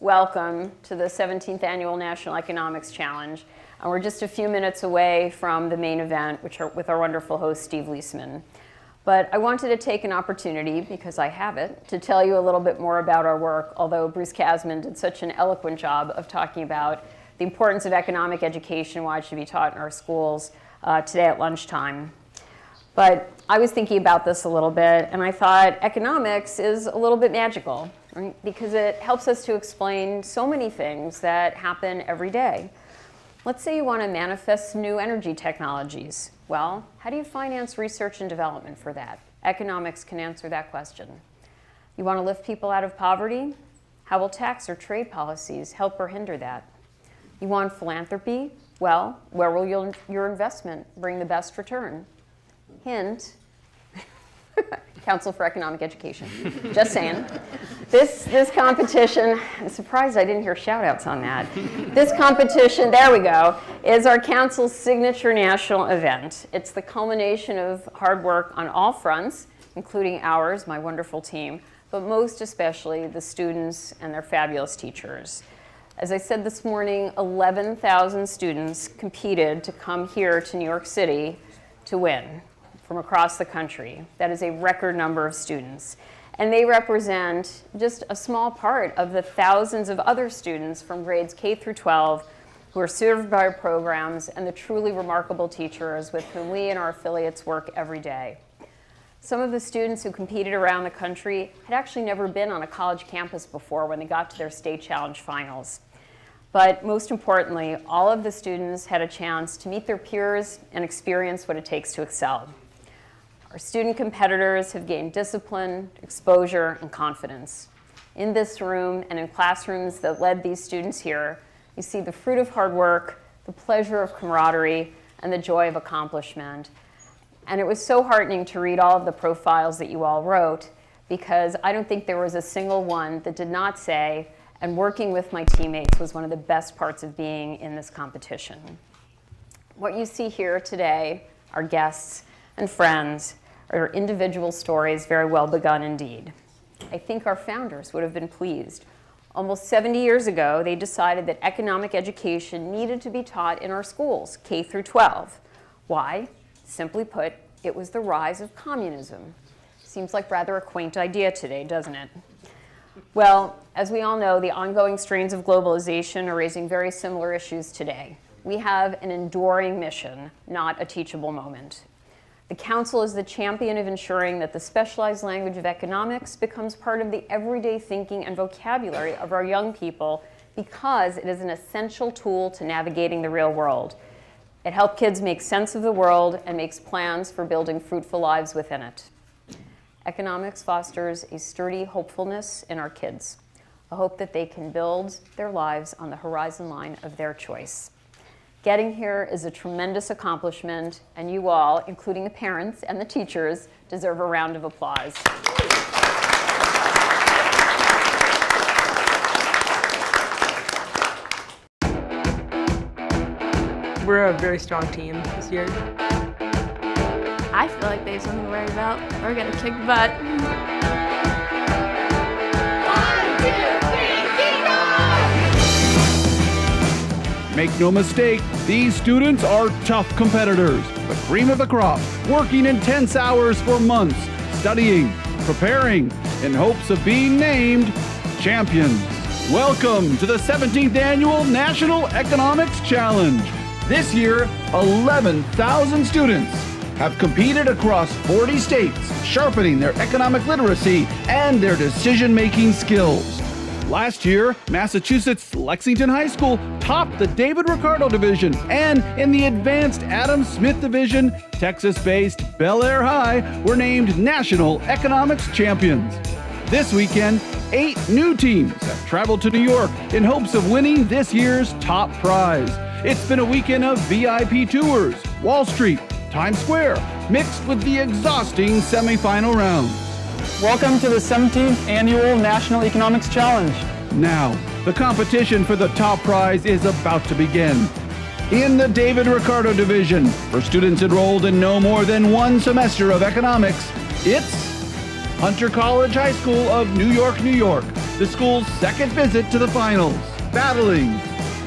welcome to the 17th Annual National Economics Challenge. And we're just a few minutes away from the main event, with our wonderful host, Steve Leisman. But I wanted to take an opportunity, because I have it, to tell you a little bit more about our work, although Bruce Kasman did such an eloquent job of talking about the importance of economic education, why it should be taught in our schools today at lunchtime. But I was thinking about this a little bit, and I thought economics is a little bit magical, right? Because it helps us to explain so many things that happen every day. Let's say you want to manifest new energy technologies. Well, how do you finance research and development for that? Economics can answer that question. You want to lift people out of poverty? How will tax or trade policies help or hinder that? You want philanthropy? Well, where will your investment bring the best return? Hint, Council for Economic Education. Just saying. This competition, I'm surprised I didn't hear shout outs on that. This competition, there we go, is our council's signature national event. It's the culmination of hard work on all fronts, including ours, my wonderful team, but most especially the students and their fabulous teachers. As I said this morning, 11,000 students competed to come here to New York City to win from across the country. That is a record number of students. And they represent just a small part of the thousands of other students from grades K through 12 who are served by our programs and the truly remarkable teachers with whom we and our affiliates work every day. Some of the students who competed around the country had actually never been on a college campus before when they got to their state challenge finals. But most importantly, all of the students had a chance to meet their peers and experience what it takes to excel. Our student competitors have gained discipline, exposure, and confidence. In this room and in classrooms that led these students here, you see the fruit of hard work, the pleasure of camaraderie, and the joy of accomplishment. And it was so heartening to read all of the profiles that you all wrote, because I don't think there was a single one that did not say, and working with my teammates was one of the best parts of being in this competition. What you see here today, our guests and friends, are individual stories very well begun indeed. I think our founders would have been pleased. Almost 70 years ago, they decided that economic education needed to be taught in our schools, K through 12. Why? Simply put, it was the rise of communism. Seems like rather a quaint idea today, doesn't it? Well, as we all know, the ongoing strains of globalization are raising very similar issues today. We have an enduring mission, not a teachable moment. The Council is the champion of ensuring that the specialized language of economics becomes part of the everyday thinking and vocabulary of our young people because it is an essential tool to navigating the real world. It helps kids make sense of the world and makes plans for building fruitful lives within it. Economics fosters a sturdy hopefulness in our kids, a hope that they can build their lives on the horizon line of their choice. Getting here is a tremendous accomplishment, and you all, including the parents and the teachers, deserve a round of applause. We're a very strong team this year. I feel like they have something to worry about. We're gonna kick butt. 1, 2, 3, kick off! Make no mistake, these students are tough competitors, the cream of the crop, working intense hours for months, studying, preparing, in hopes of being named champions. Welcome to the 17th Annual National Economics Challenge. This year, 11,000 students have competed across 40 states, sharpening their economic literacy and their decision-making skills. Last year, Massachusetts Lexington High School topped the David Ricardo Division, and in the Advanced Adam Smith Division, Texas-based Bel Air High were named National Economics Champions. This weekend, 8 new teams have traveled to New York in hopes of winning this year's top prize. It's been a weekend of VIP tours, Wall Street, Times Square, mixed with the exhausting semifinal rounds. Welcome to the 17th Annual National Economics Challenge. Now, the competition for the top prize is about to begin. In the David Ricardo Division, for students enrolled in no more than one semester of economics, it's Hunter College High School of New York, New York, the school's second visit to the finals. Battling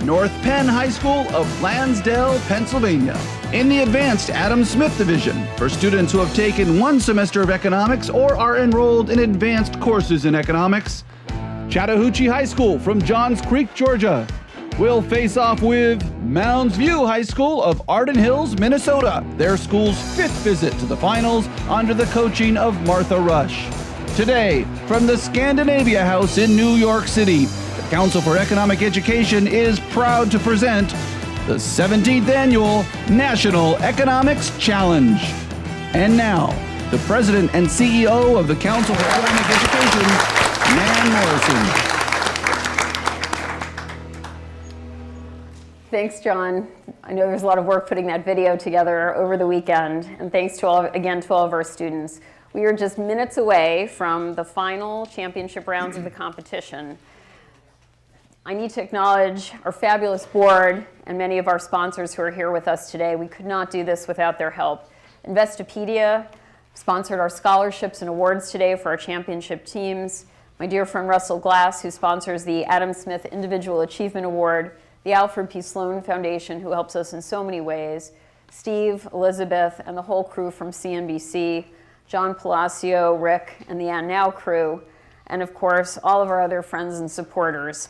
North Penn High School of Lansdale, Pennsylvania. In the Advanced Adam Smith Division, for students who have taken one semester of economics or are enrolled in advanced courses in economics, Chattahoochee High School from Johns Creek, Georgia, will face off with Mounds View High School of Arden Hills, Minnesota, their school's fifth visit to the finals under the coaching of Martha Rush. Today, from the Scandinavia House in New York City, the Council for Economic Education is proud to present the 17th Annual National Economics Challenge. And now, the President and CEO of the Council for Economic Education, Nan Morrison. Thanks, John. I know there's a lot of work putting that video together over the weekend, and thanks to all of our students. We are just minutes away from the final championship rounds of the competition. I need to acknowledge our fabulous board and many of our sponsors who are here with us today. We could not do this without their help. Investopedia sponsored our scholarships and awards today for our championship teams. My dear friend Russell Glass, who sponsors the Adam Smith Individual Achievement Award. The Alfred P. Sloan Foundation, who helps us in so many ways. Steve, Elizabeth, and the whole crew from CNBC. John Palacio, Rick, and the And Now crew. And of course, all of our other friends and supporters.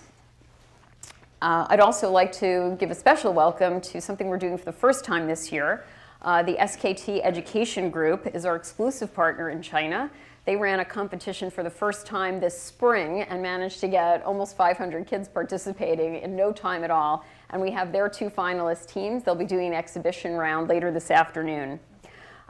I'd also like to give a special welcome to something we're doing for the first time this year. The SKT Education Group is our exclusive partner in China. They ran a competition for the first time this spring and managed to get almost 500 kids participating in no time at all. And we have their two finalist teams. They'll be doing an exhibition round later this afternoon.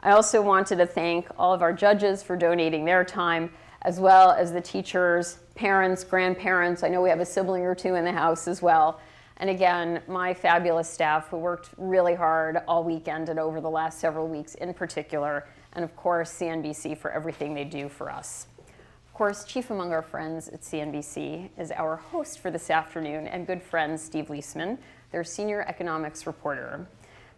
I also wanted to thank all of our judges for donating their time, as well as the teachers, parents, grandparents. I know we have a sibling or two in the house as well. And again, my fabulous staff who worked really hard all weekend and over the last several weeks in particular. And of course, CNBC for everything they do for us. Of course, chief among our friends at CNBC is our host for this afternoon and good friend, Steve Leisman, their senior economics reporter.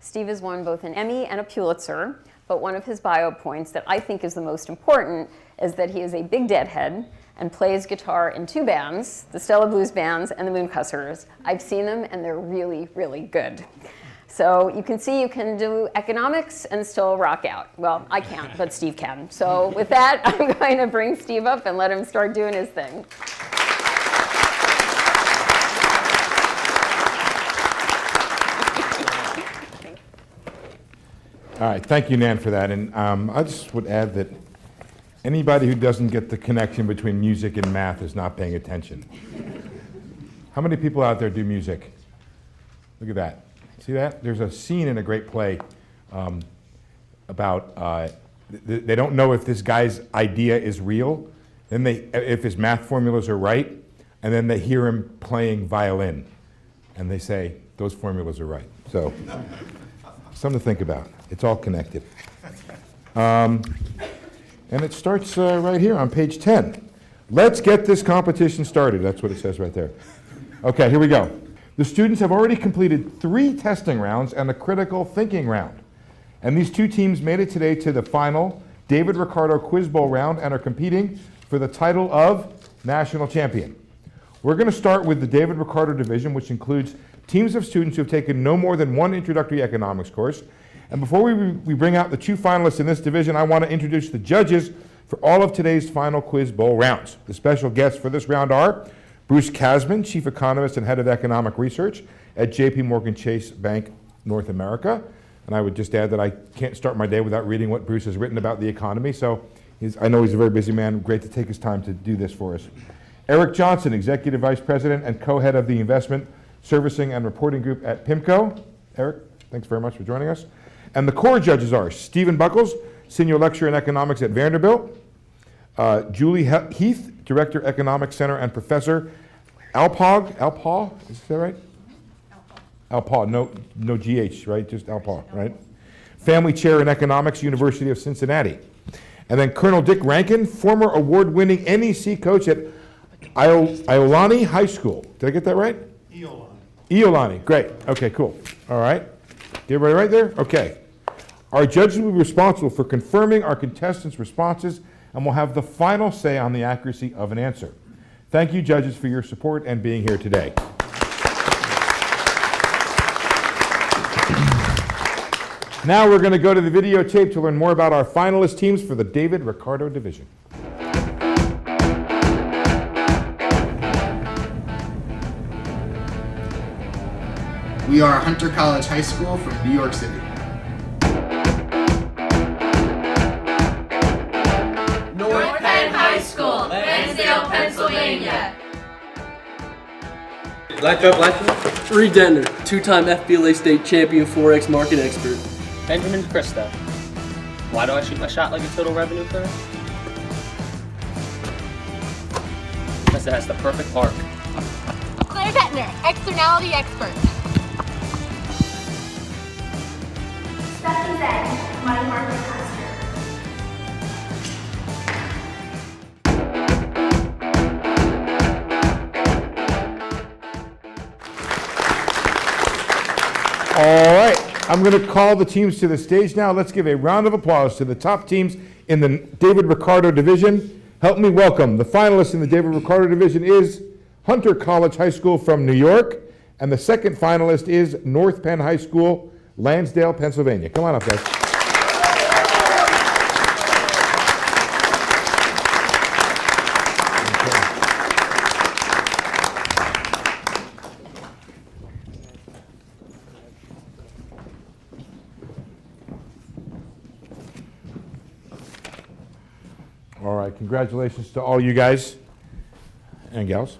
Steve has won both an Emmy and a Pulitzer, but one of his bio points that I think is the most important is that he is a big deadhead and plays guitar in two bands, the Stella Blues Bands and the Mooncussers. I've seen them and they're really, really good. So you can see you can do economics and still rock out. Well, I can't, but Steve can. So with that, I'm going to bring Steve up and let him start doing his thing. All right, thank you, Nan, for that. And I just would add that anybody who doesn't get the connection between music and math is not paying attention. How many people out there do music? Look at that. See that? There's a scene in a great play about they don't know if this guy's idea is real, then if his math formulas are right, and then they hear him playing violin, and they say, those formulas are right. So, something to think about. It's all connected. And it starts right here on page 10. Let's get this competition started. That's what it says right there. Okay, here we go. The students have already completed 3 testing rounds and a critical thinking round. And these 2 teams made it today to the final David Ricardo Quiz Bowl round and are competing for the title of National Champion. We're going to start with the David Ricardo division, which includes teams of students who have taken no more than 1 introductory economics course. And before we bring out the 2 finalists in this division, I want to introduce the judges for all of today's final Quiz Bowl rounds. The special guests for this round are Bruce Kasman, Chief Economist and Head of Economic Research at J.P. Morgan Chase Bank North America. And I would just add that I can't start my day without reading what Bruce has written about the economy. So I know he's a very busy man. Great to take his time to do this for us. Eric Johnson, Executive Vice President and Co-Head of the Investment Servicing and Reporting Group at PIMCO. Eric, thanks very much for joining us. And the core judges are Stephen Buckles, Senior Lecturer in Economics at Vanderbilt, Julie Heath, Director, Economic Center and Professor, Alpaugh, is that right? Alpaugh, no GH, right? Just Alpaugh, right? Family Chair in Economics, University of Cincinnati. And then Colonel Dick Rankin, former award-winning NEC coach at Iolani High School. Did I get that right? Iolani, great. Okay, cool. All right. Get everybody right there? Okay. Our judges will be responsible for confirming our contestants' responses and will have the final say on the accuracy of an answer. Thank you, judges, for your support and being here today. Now we're going to go to the videotape to learn more about our finalist teams for the David Ricardo Division. We are Hunter College High School from New York City. North Penn High School, Lansdale, Pennsylvania. Blackjack. Reed Denner, two-time FBLA state champion Forex market expert. Benjamin Christo. Why do I shoot my shot like a total revenue clearer? Because it has the perfect arc. Claire Detner, externality expert. Stephanie Zeng, money market master. All right, I'm going to call the teams to the stage now. Let's give a round of applause to the top teams in the David Ricardo Division. Help me welcome the finalist in the David Ricardo Division is Hunter College High School from New York, and the second finalist is North Penn High School, Lansdale, Pennsylvania. Come on up, guys. All right, congratulations to all you guys and gals.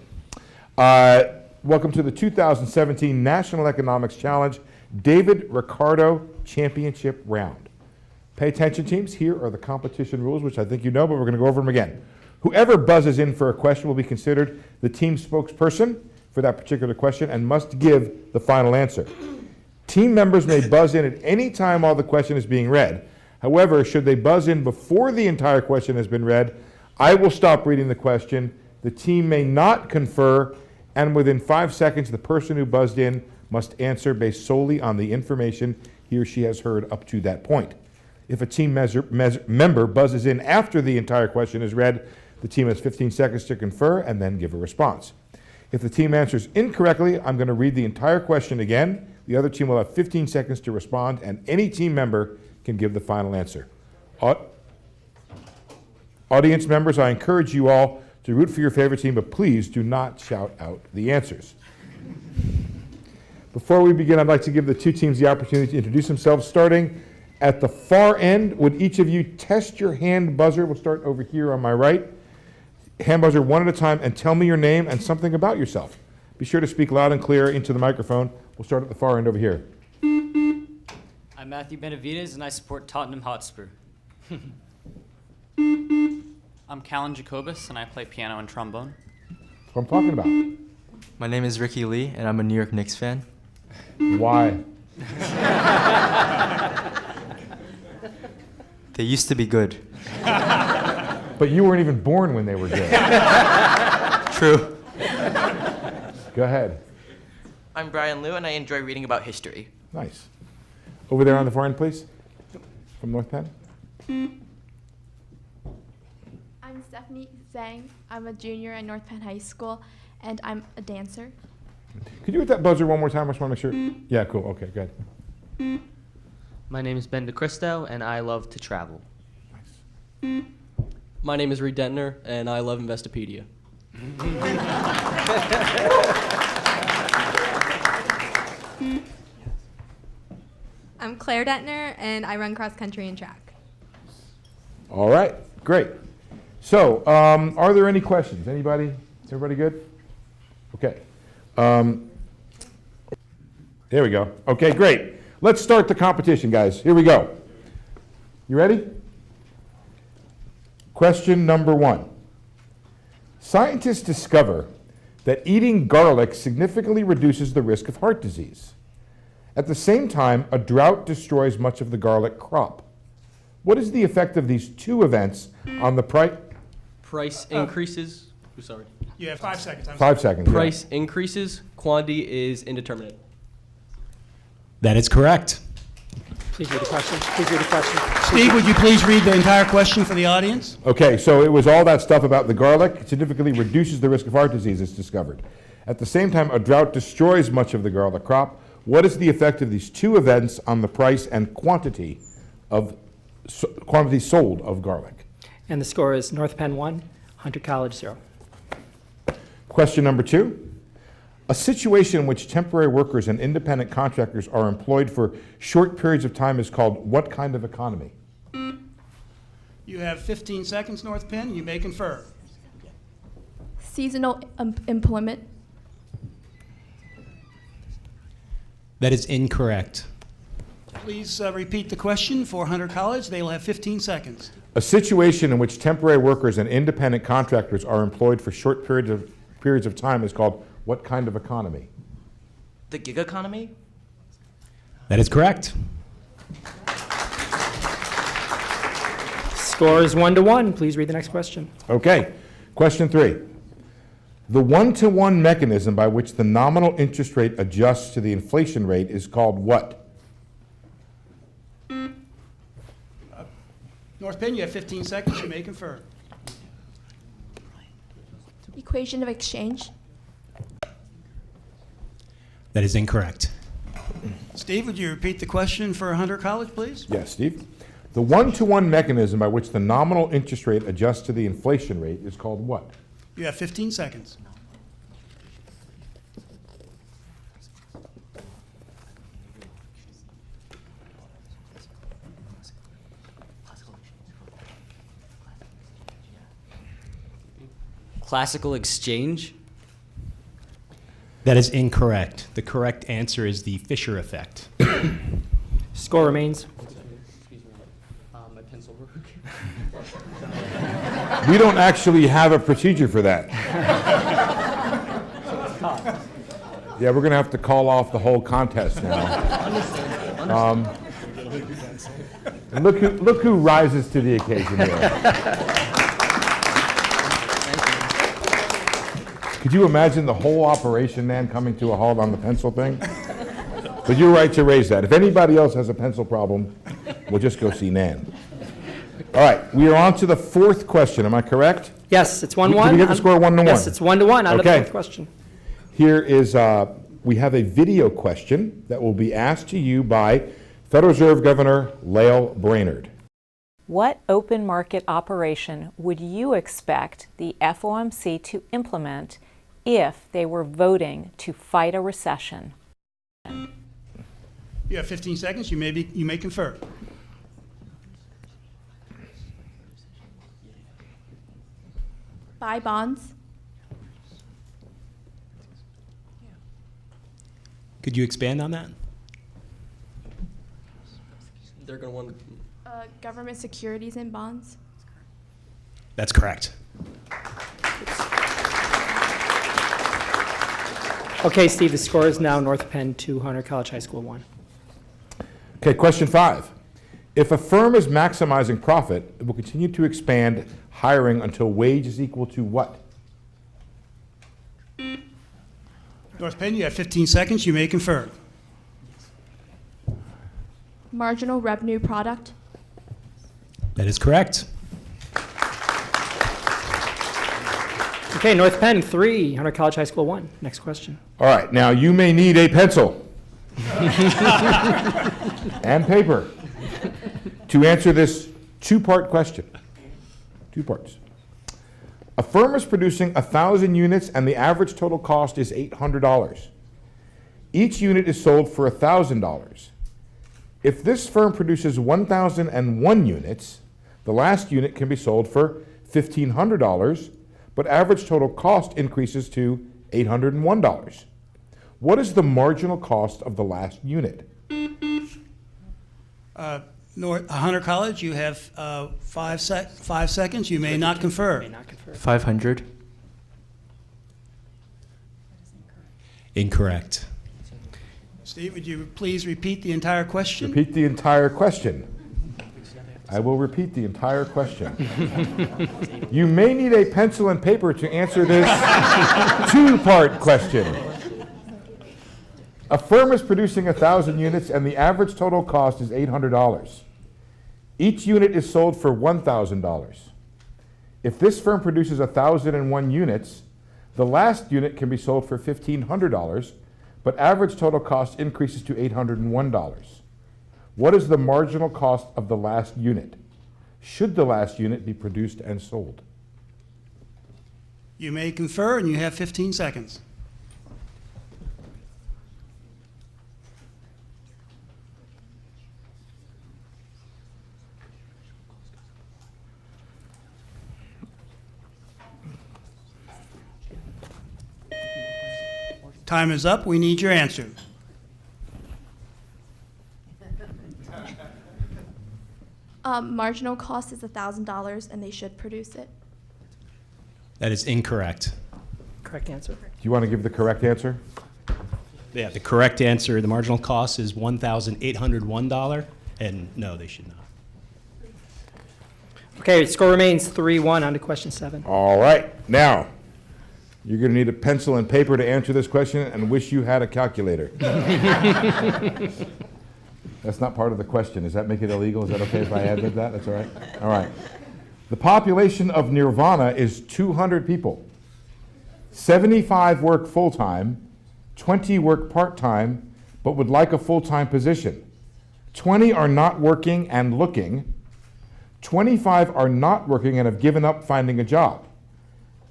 Welcome to the 2017 National Economics Challenge David Ricardo Championship Round. Pay attention, teams. Here are the competition rules, which I think you know, but we're going to go over them again. Whoever buzzes in for a question will be considered the team spokesperson for that particular question and must give the final answer. Team members may buzz in at any time while the question is being read. However, should they buzz in before the entire question has been read, I will stop reading the question. The team may not confer, and within 5 seconds, the person who buzzed in must answer based solely on the information he or she has heard up to that point. If a team member buzzes in after the entire question is read, the team has 15 seconds to confer and then give a response. If the team answers incorrectly, I'm going to read the entire question again. The other team will have 15 seconds to respond, and any team member can give the final answer. Audience members, I encourage you all to root for your favorite team, but please do not shout out the answers. Before we begin, I'd like to give the two teams the opportunity to introduce themselves. Starting at the far end, would each of you test your hand buzzer? We'll start over here on my right. Hand buzzer one at a time, and tell me your name and something about yourself. Be sure to speak loud and clear into the microphone. We'll start at the far end over here. I'm Matthew Benavides, and I support Tottenham Hotspur. I'm Callan Jacobus, and I play piano and trombone. That's what I'm talking about. My name is Ricky Lee, and I'm a New York Knicks fan. Why? They used to be good. But you weren't even born when they were good. True. Go ahead. I'm Brian Liu, and I enjoy reading about history. Nice. Over there on the far end, please. From North Penn. I'm Stephanie Zhang. I'm a junior at North Penn High School, and I'm a dancer. Could you hit that buzzer one more time? I just want to make sure. Yeah, cool. Okay, good. My name is Ben DeCristo, and I love to travel. Nice. My name is Reed Dentner, and I love Investopedia. I'm Claire Detner, and I run cross country and track. All right, great. So, are there any questions? Anybody? Is everybody good? Okay. There we go. Okay, great. Let's start the competition, guys. Here we go. You ready? Question number 1. Scientists discover that eating garlic significantly reduces the risk of heart disease. At the same time, a drought destroys much of the garlic crop. What is the effect of these two events on the price? Price increases. Sorry. You have 5 seconds. 5 seconds. Price increases. Quantity is indeterminate. That is correct. Please read the question. Please read the question. Steve, would you please read the entire question for the audience? Okay, so it was all that stuff about the garlic. It significantly reduces the risk of heart disease, it's discovered. At the same time, a drought destroys much of the garlic crop. What is the effect of these two events on the price and quantity sold of garlic? And the score is North Penn 1, Hunter College 0. Question number 2. A situation in which temporary workers and independent contractors are employed for short periods of time is called what kind of economy? You have 15 seconds, North Penn. You may confer. Seasonal employment. That is incorrect. Please repeat the question for Hunter College. They will have 15 seconds. A situation in which temporary workers and independent contractors are employed for short periods of time is called what kind of economy? The gig economy? That is correct. Score is 1-1. Please read the next question. Okay. Question 3. The one-to-one mechanism by which the nominal interest rate adjusts to the inflation rate is called what? North Penn, you have 15 seconds. You may confer. Equation of exchange. That is incorrect. Steve, would you repeat the question for Hunter College, please? Yes, Steve. The one-to-one mechanism by which the nominal interest rate adjusts to the inflation rate is called what? You have 15 seconds. Classical exchange? That is incorrect. The correct answer is the Fisher effect. Score remains. My pencil broke. We don't actually have a procedure for that. Yeah, we're going to have to call off the whole contest now. And look who rises to the occasion here. Could you imagine the whole operation, man, coming to a halt on the pencil thing? But you're right to raise that. If anybody else has a pencil problem, we'll just go see Nan. All right, we are on to the fourth question. Am I correct? Yes, it's 1-1. Did we get the score 1-1? Yes, it's 1-1 out of the Okay. fourth question. Here is, we have a video question that will be asked to you by Federal Reserve Governor Lael Brainerd. What open market operation would you expect the FOMC to implement if they were voting to fight a recession? You have 15 seconds. You may confer. Buy bonds. Could you expand on that? They're going to want Government securities and bonds. That's correct. Okay, Steve, the score is now North Penn 2, Hunter College High School 1. Okay, question 5. If a firm is maximizing profit, it will continue to expand hiring until wage is equal to what? North Penn, you have 15 seconds. You may confer. Marginal revenue product. That is correct. Okay, North Penn 3, Hunter College High School 1. Next question. All right, now you may need a pencil and paper to answer this two-part question. 2 parts. A firm is producing 1,000 units and the average total cost is $800. Each unit is sold for $1,000. If this firm produces 1,001 units, the last unit can be sold for $1,500, but average total cost increases to $801. What is the marginal cost of the last unit? Hunter College, you have 5 seconds. You may not confer. 500. Incorrect. Steve, would you please repeat the entire question? Repeat the entire question. I will repeat the entire question. You may need a pencil and paper to answer this two-part question. A firm is producing 1,000 units and the average total cost is $800. Each unit is sold for $1,000. If this firm produces 1,001 units, the last unit can be sold for $1,500, but average total cost increases to $801. What is the marginal cost of the last unit? Should the last unit be produced and sold? You may confer, and you have 15 seconds. Time is up. We need your answer. Marginal cost is $1,000 and they should produce it. That is incorrect. Correct answer. Do you want to give the correct answer? Yeah, the correct answer, the marginal cost is $1,801, and no, they should not. Okay, score remains 3-1. On to question 7. All right. Now, you're going to need a pencil and paper to answer this question and wish you had a calculator. That's not part of the question. Does that make it illegal? Is that okay if I add that? That's all right? All right. The population of Nirvana is 200 people. 75 work full-time, 20 work part-time, but would like a full-time position. 20 are not working and looking. 25 are not working and have given up finding a job.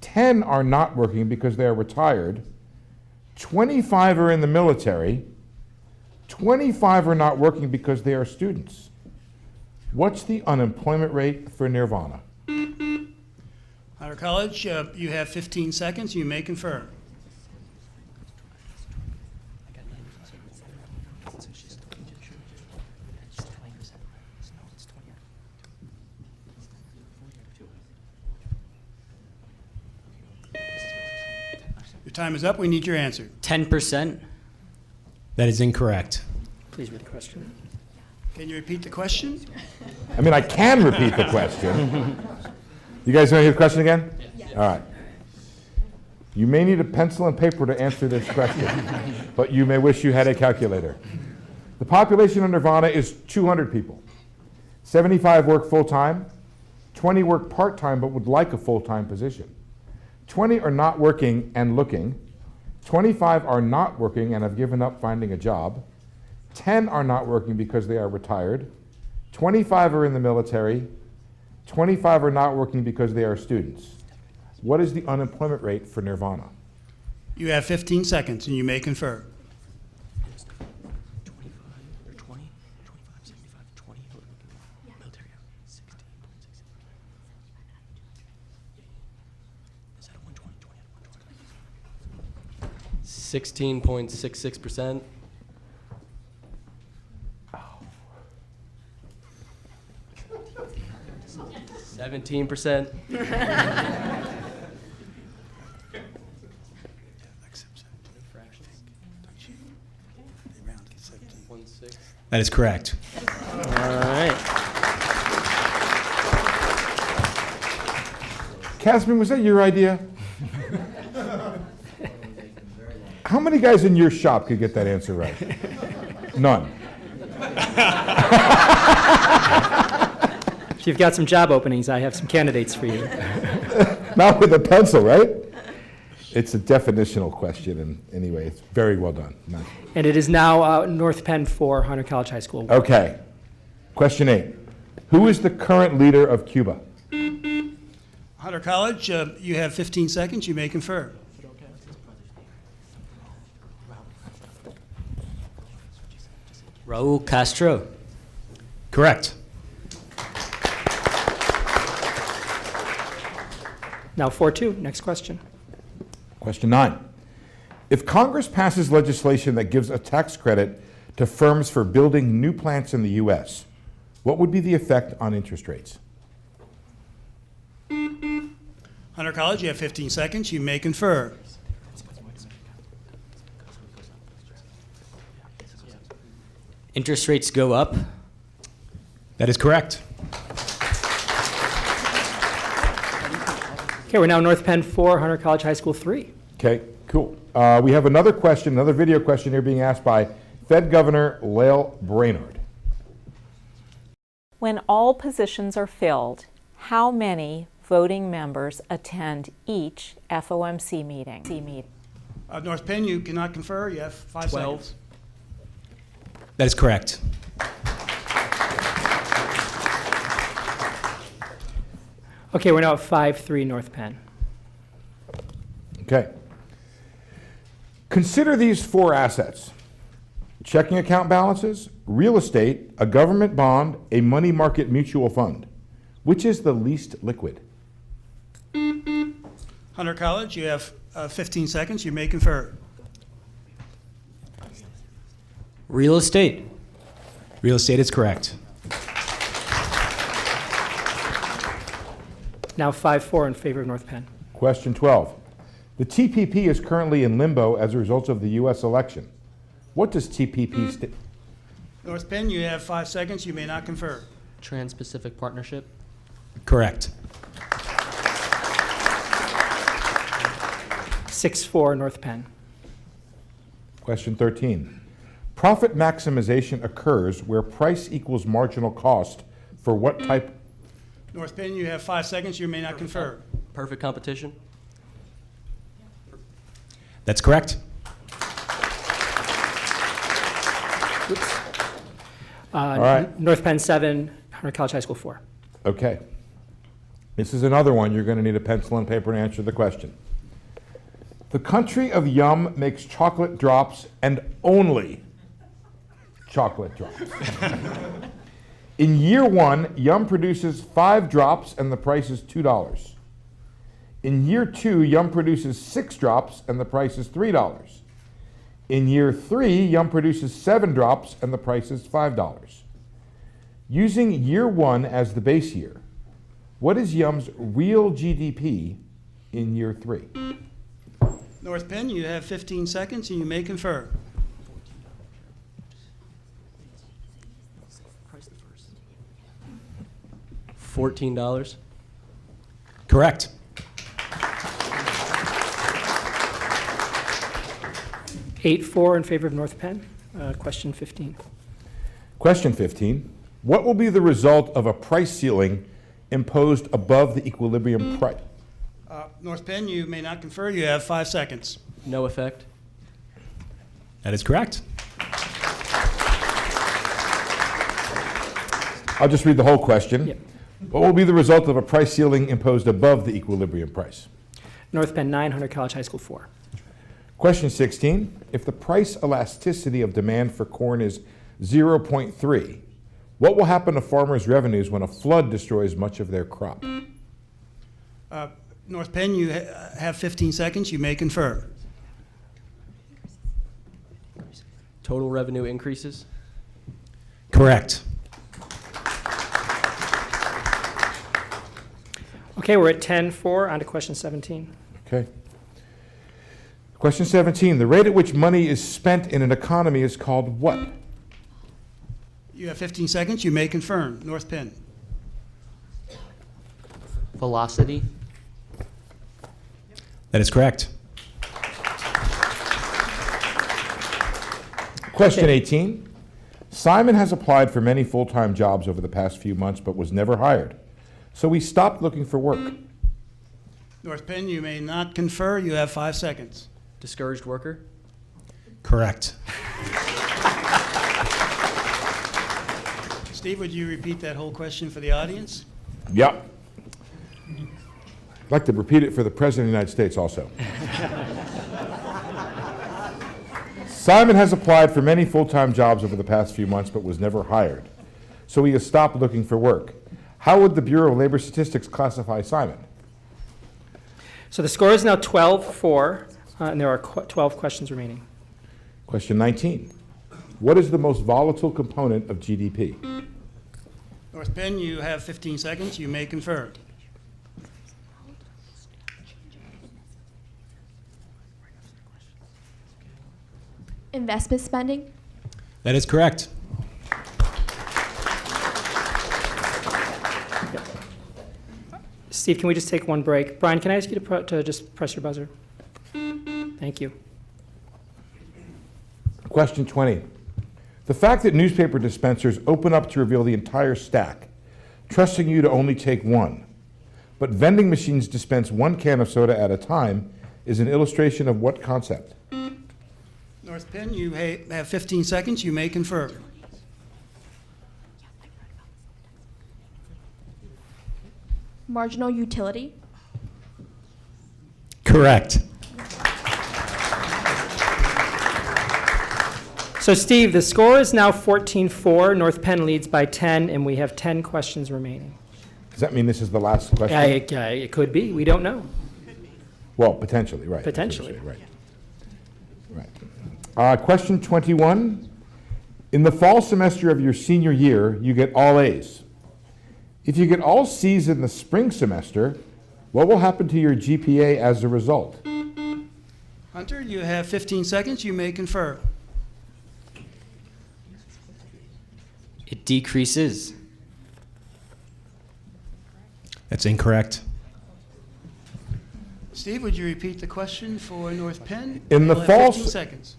10 are not working because they are retired. 25 are in the military. 25 are not working because they are students. What's the unemployment rate for Nirvana? Hunter College, you have 15 seconds. You may confer. Your time is up. We need your answer. 10%. That is incorrect. Please read the question. Can you repeat the question? I mean, I can repeat the question. You guys want to hear the question again? Yes. All right. You may need a pencil and paper to answer this question, but you may wish you had a calculator. The population of Nirvana is 200 people. 75 work full-time, 20 work part-time but would like a full-time position. 20 are not working and looking. 25 are not working and have given up finding a job. 10 are not working because they are retired. 25 are in the military. 25 are not working because they are students. What is the unemployment rate for Nirvana? You have 15 seconds, and you may confer. Yeah. 16.66%. 17%. That is correct. All right. Casman, was that your idea? How many guys in your shop could get that answer right? None. If you've got some job openings, I have some candidates for you. Not with a pencil, right? It's a definitional question, and anyway, it's very well done. Nice. And it is now North Penn 4, Hunter College High School 1. Okay. Question 8. Who is the current leader of Cuba? Hunter College, you have 15 seconds. You may confer. Raul Castro. Correct. Now 4-2. Next question. Question 9. If Congress passes legislation that gives a tax credit to firms for building new plants in the U.S., what would be the effect on interest rates? Hunter College, you have 15 seconds. You may confer. Interest rates go up. That is correct. Okay, we're now North Penn 4, Hunter College High School 3. Okay, Cool. We have another question, another video question here being asked by Fed Governor Lael Brainard. When all positions are filled, how many voting members attend each FOMC meeting? North Penn, you cannot confer. You have 5 12. seconds. That is correct. Okay, we're now at 5-3 North Penn. Okay. Consider these 4 assets: checking account balances, real estate, a government bond, a money market mutual fund. Which is the least liquid? Hunter College, you have 15 seconds. You may confer. Real estate. Real estate is correct. Now 5-4 in favor of North Penn. Question 12. The TPP is currently in limbo as a result of the U.S. election. What does TPP stand? North Penn, you have 5 seconds. You may not confer. Trans-Pacific Partnership. Correct. 6-4 North Penn. Question 13. Profit maximization occurs where price equals marginal cost for what type? North Penn, you have 5 seconds. You may not confer. Perfect competition. That's correct. All right. North Penn 7, Hunter College High School 4. Okay. This is another one. You're going to need a pencil and paper to answer the question. The country of Yum makes chocolate drops and only chocolate drops. In year 1, Yum produces 5 drops and the price is $2. In year 2, Yum produces 6 drops and the price is $3. In year 3, Yum produces 7 drops and the price is $5. Using year 1 as the base year, what is Yum's real GDP in year 3? North Penn, you have 15 seconds and you may confer. $14. Correct. 8-4 in favor of North Penn. Question 15. Question 15. What will be the result of a price ceiling imposed above the equilibrium price? North Penn, you may not confer. You have 5 seconds. No effect. That is correct. I'll just read the whole question. Yep. What will be the result of a price ceiling imposed above the equilibrium price? North Penn 9, Hunter College High School 4. Question 16. If the price elasticity of demand for corn is 0.3, what will happen to farmers' revenues when a flood destroys much of their crop? North Penn, you have 15 seconds. You may confer. Total revenue increases. Correct. Okay, we're at 10-4. On to question 17. Okay. Question 17. The rate at which money is spent in an economy is called what? You have 15 seconds. You may confirm. North Penn. Velocity. That is correct. Question 18. Simon has applied for many full-time jobs over the past few months but was never hired. So he stopped looking for work. North Penn, you may not confer. You have 5 seconds. Discouraged worker. Correct. Steve, would you repeat that whole question for the audience? Yep. I'd like to repeat it for the President of the United States also. Simon has applied for many full-time jobs over the past few months but was never hired. So he has stopped looking for work. How would the Bureau of Labor Statistics classify Simon? So the score is now 12-4, and there are 12 questions remaining. Question 19. What is the most volatile component of GDP? North Penn, you have 15 seconds. You may confer. Investment spending. That is correct. Steve, can we just take one break? Brian, can I ask you to just press your buzzer? Thank you. Question 20. The fact that newspaper dispensers open up to reveal the entire stack, trusting you to only take one, but vending machines dispense one can of soda at a time, is an illustration of what concept? North Penn, you have 15 seconds. You may confer. Marginal utility. Correct. So Steve, the score is now 14-4. North Penn leads by 10, and we have 10 questions remaining. Does that mean this is the last question? It could be. We don't know. Well, potentially, right. Potentially. Right. Question 21. In the fall semester of your senior year, you get all A's. If you get all C's in the spring semester, what will happen to your GPA as a result? Hunter, you have 15 seconds. You may confer. It decreases. That's incorrect. Steve, would you repeat the question for North Penn? In the You'll have fall 15 seconds.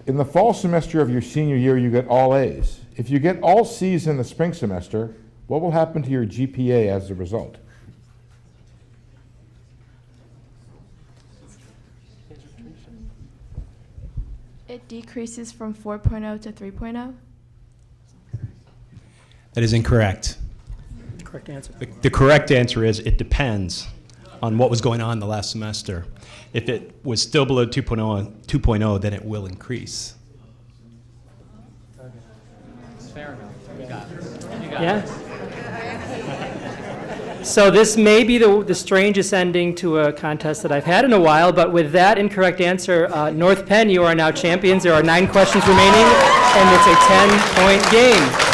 In the fall semester of your senior year, you get all A's. If you get all C's in the spring semester, what will happen to your GPA as a result? It decreases from 4.0 to 3.0. That is incorrect. Correct answer. The correct answer is it depends on what was going on the last semester. If it was still below 2.0, then it will increase. Fair enough. You got it. You got Yeah? it. So this may be the strangest ending to a contest that I've had in a while, but with that incorrect answer, North Penn, you are now champions. There are 9 questions remaining, and it's a 10-point game.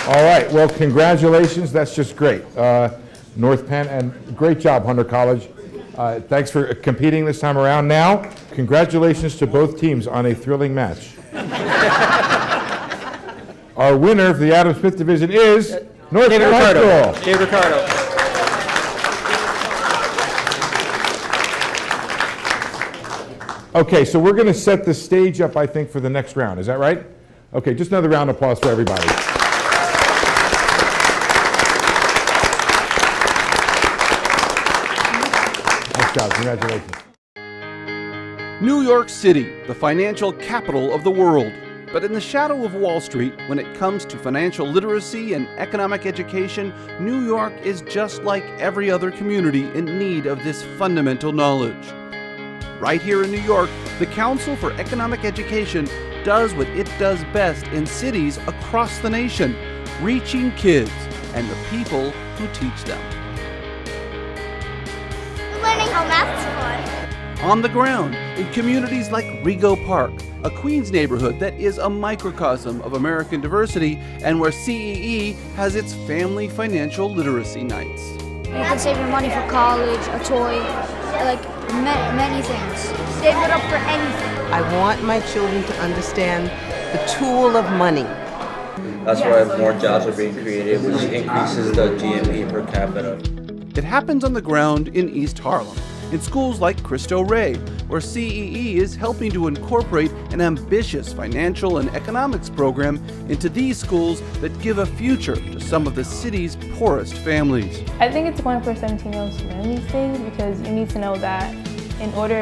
All right, well, congratulations. That's just great. North Penn, and great job, Hunter College. Thanks for competing this time around. Now, congratulations to both teams on a thrilling match. Our winner for the Adam Smith Division is North Penn High School. David Ricardo. Okay, so we're going to set the stage up, I think, for the next round. Is that right? Okay, just another round of applause for everybody. Nice job. Congratulations. New York City, the financial capital of the world. But in the shadow of Wall Street, when it comes to financial literacy and economic education, New York is just like every other community in need of this fundamental knowledge. Right here in New York, the Council for Economic Education does what it does best in cities across the nation, reaching kids and the people who teach them. Learning how math's fun. On the ground, in communities like Rego Park, a Queens neighborhood that is a microcosm of American diversity and where CEE has its family financial literacy nights. You can save your money for college, a toy, like many things. Save it up for anything. I want my children to understand the tool of money. That's why more jobs are being created, which increases the GNP per capita. It happens on the ground in East Harlem, in schools like Cristo Rey, where CEE is helping to incorporate an ambitious financial and economics program into these schools that give a future to some of the city's poorest families. I think it's important for 17-year-olds to learn these things because you need to know that in order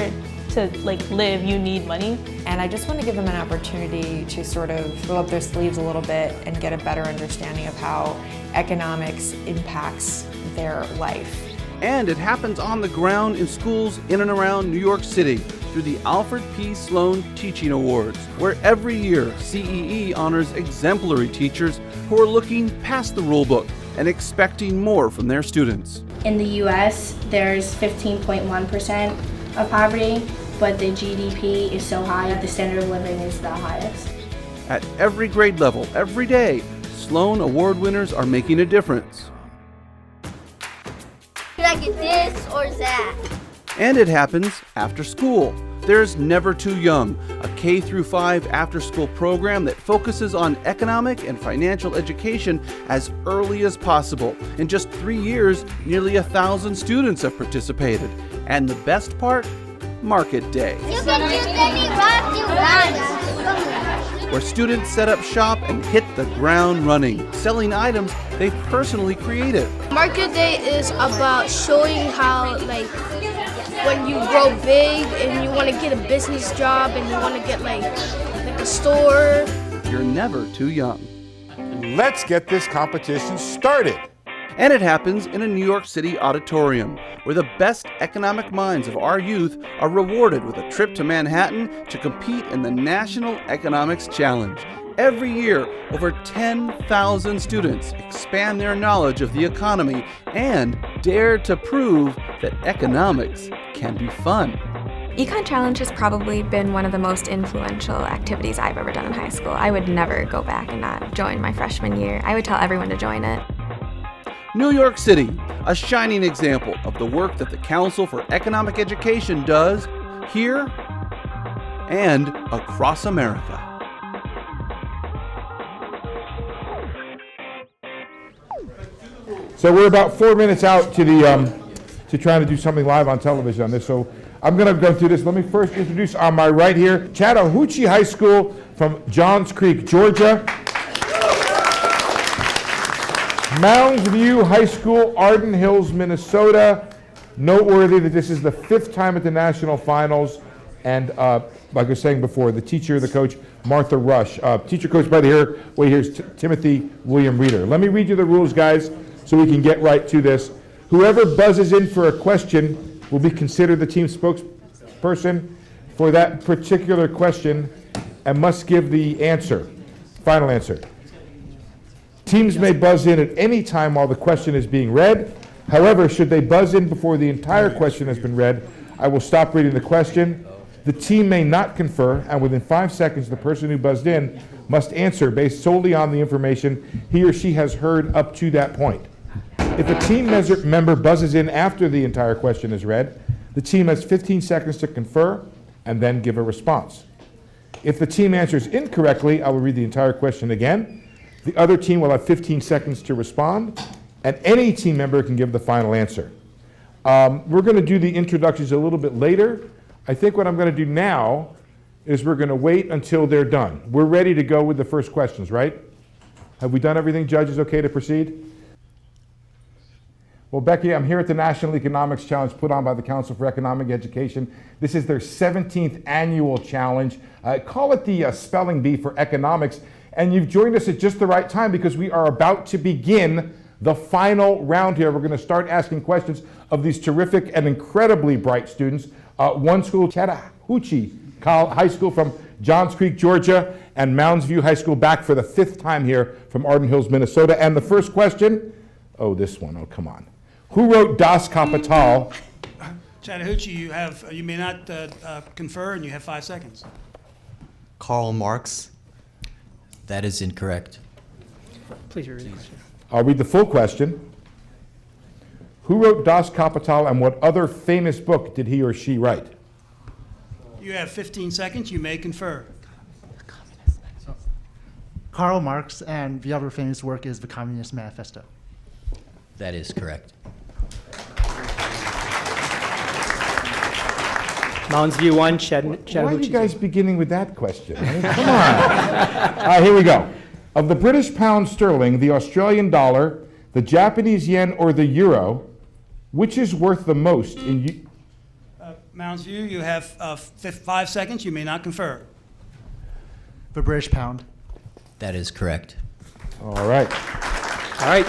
to live, you need money. And I just want to give them an opportunity to sort of roll up their sleeves a little bit and get a better understanding of how economics impacts their life. And it happens on the ground in schools in and around New York City through the Alfred P. Sloan Teaching Awards, where every year CEE honors exemplary teachers who are looking past the rulebook and expecting more from their students. In the U.S., there's 15.1% of poverty, but the GDP is so high, the standard of living is the highest. At every grade level, every day, Sloan Award winners are making a difference. Should I get this or that? And it happens after school. there's Never Too Young, a K-5 after-school program that focuses on economic and financial education as early as possible. In just 3 years, nearly 1,000 students have participated. And the best part? Market Day, where students set up shop and hit the ground running, selling items they've personally created. Market Day is about showing how, like, when you grow big and you want to get a business job and you want to get like a store. You're never too young. Let's get this competition started. And it happens in a New York City auditorium, where the best economic minds of our youth are rewarded with a trip to Manhattan to compete in the National Economics Challenge. Every year, over 10,000 students expand their knowledge of the economy and dare to prove that economics can be fun. Econ Challenge has probably been one of the most influential activities I've ever done in high school. I would never go back and not join my freshman year. I would tell everyone to join it. New York City, a shining example of the work that the Council for Economic Education does here and across America. So we're about 4 minutes out to trying to do something live on television on this. So I'm going to go through this. Let me first introduce on my right here, Chattahoochee High School from Johns Creek, Georgia. Mounds View High School, Arden Hills, Minnesota. Noteworthy that this is the 5th time at the national finals. And like I was saying before, the teacher, the coach, Martha Rush. Teacher coach right here, wait, here's Timothy William Reeder. Let me read you the rules, guys, so we can get right to this. Whoever buzzes in for a question will be considered the team spokesperson for that particular question and must give the answer, final answer. Teams may buzz in at any time while the question is being read. However, should they buzz in before the entire question has been read, I will stop reading the question. The team may not confer, and within 5 seconds, the person who buzzed in must answer based solely on the information he or she has heard up to that point. If a team member buzzes in after the entire question is read, the team has 15 seconds to confer and then give a response. If the team answers incorrectly, I will read the entire question again. The other team will have 15 seconds to respond, and any team member can give the final answer. We're going to do the introductions a little bit later. I think what I'm going to do now is we're going to wait until they're done. We're ready to go with the first questions, right? Have we done everything? Judges, okay to proceed? Well, Becky, I'm here at the National Economics Challenge put on by the Council for Economic Education. This is their 17th annual challenge. Call it the spelling bee for economics. And you've joined us at just the right time because we are about to begin the final round here. We're going to start asking questions of these terrific and incredibly bright students. One school, Chattahoochee High School from Johns Creek, Georgia, and Mounds View High School back for the 5th time here from Arden Hills, Minnesota. And the first question, this one, come on. Who wrote Das Kapital? Chattahoochee, you may not confer, and you have 5 seconds. Karl Marx. That is incorrect. Please read the question. I'll read the full question. Who wrote Das Kapital, and what other famous book did he or she write? You have 15 seconds. You may confer. Karl Marx, and the other famous work is the Communist Manifesto. That is correct. Mounds View 1, Chattahoochee. Why are you guys beginning with that question? I mean, come on. Here we go. Of the British pound sterling, the Australian dollar, the Japanese yen, or the euro, which is worth the most in... Mounds View, you have 5 seconds. You may not confer. The British pound. That is correct. All right. All right.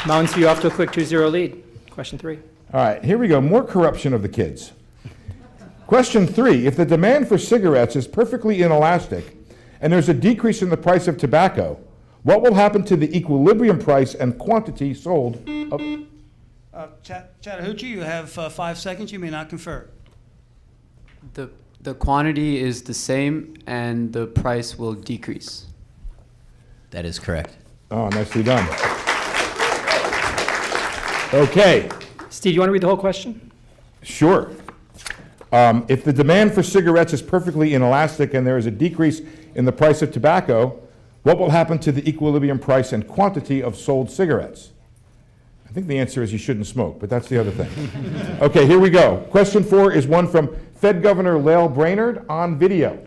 Mounds View off to a quick 2-0 lead. Question 3. All right, here we go. More corruption of the kids. Question 3. If the demand for cigarettes is perfectly inelastic and there's a decrease in the price of tobacco, what will happen to the equilibrium price and quantity sold of... Chattahoochee, you have 5 seconds. You may not confer. The quantity is the same and the price will decrease. That is correct. Oh, nicely done. Okay. Steve, you want to read the whole question? Sure. If the demand for cigarettes is perfectly inelastic and there is a decrease in the price of tobacco, what will happen to the equilibrium price and quantity of sold cigarettes? I think the answer is you shouldn't smoke, but that's the other thing. Okay, here we go. Question 4 is one from Fed Governor Lael Brainerd on video.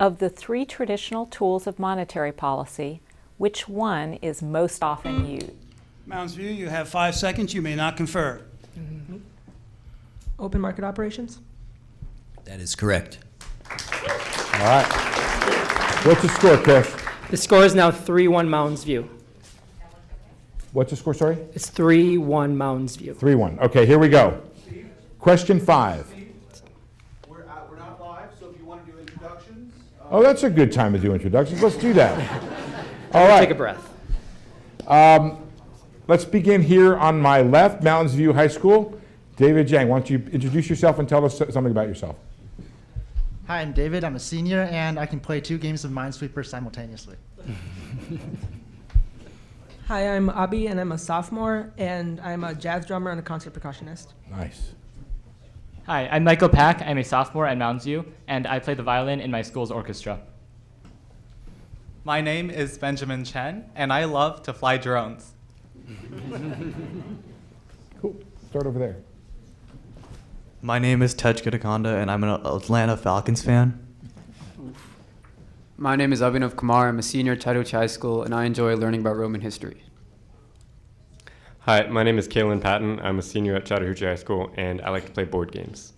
Of the 3 traditional tools of monetary policy, which one is most often used? Mounds View, you have 5 seconds. You may not confer. Open market operations? That is correct. All right. What's the score, Chris? The score is now 3-1 Mounds View. What's the score, sorry? It's 3-1 Mounds View. 3-1. Okay, here we go. Question 5. We're not live, so if you want to do introductions. Oh, that's a good time to do introductions. Let's do that. All right. Take a breath. Let's begin here on my left, Mountains View High School. David Jang, why don't you introduce yourself and tell us something about yourself? Hi, I'm David. I'm a senior, and I can play 2 games of Minesweeper simultaneously. Hi, I'm Abi, and I'm a sophomore, and I'm a jazz drummer and a concert percussionist. Nice. Hi, I'm Michael Pack. I'm a sophomore at Mounds View, and I play the violin in my school's orchestra. My name is Benjamin Chen, and I love to fly drones. Cool. Start over there. My name is Tej Gitakonda, and I'm an Atlanta Falcons fan. My name is Abhinav Kumar. I'm a senior at Chattahoochee High School, and I enjoy learning about Roman history. Hi, my name is Kalen Patton. I'm a senior at Chattahoochee High School, and I like to play board games.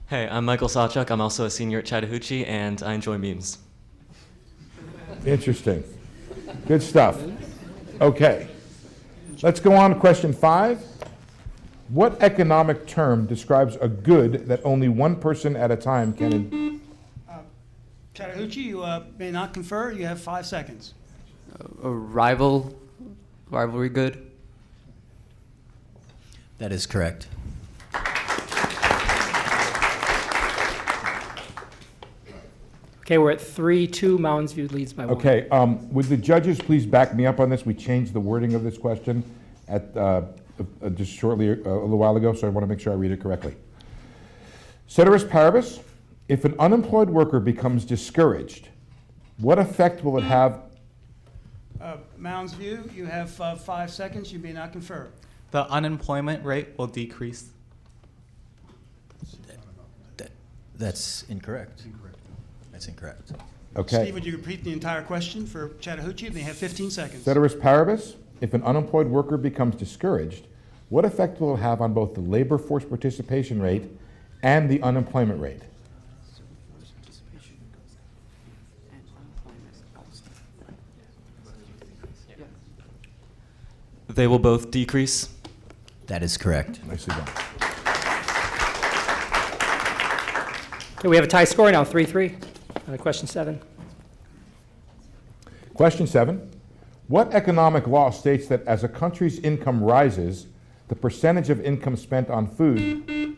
Hey, I'm Michael Sawchuk. I'm also a senior at Chattahoochee, and I enjoy memes. Interesting. Good stuff. Okay. Let's go on to question 5. What economic term describes a good that only one person at a time can... Chattahoochee, you may not confer. You have 5 seconds. A rivalry good? That is correct. Okay, we're at 3-2. Mounds View leads by 1. Okay, would the judges please back me up on this? We changed the wording of this question at just shortly a little while ago, so I want to make sure I read it correctly. Ceteris paribus, if an unemployed worker becomes discouraged, what effect will it have? Mounds View, you have 5 seconds. You may not confer. The unemployment rate will decrease. That's incorrect. That's incorrect. Okay. Steve, would you repeat the entire question for Chattahoochee? They have 15 seconds. Ceteris paribus, if an unemployed worker becomes discouraged, what effect will it have on both the labor force participation rate and the unemployment rate? They will both decrease. That is correct. Nicely done. Okay, we have a tie score now, 3-3. Question 7. Question 7. What economic law states that as a country's income rises, the percentage of income spent on food...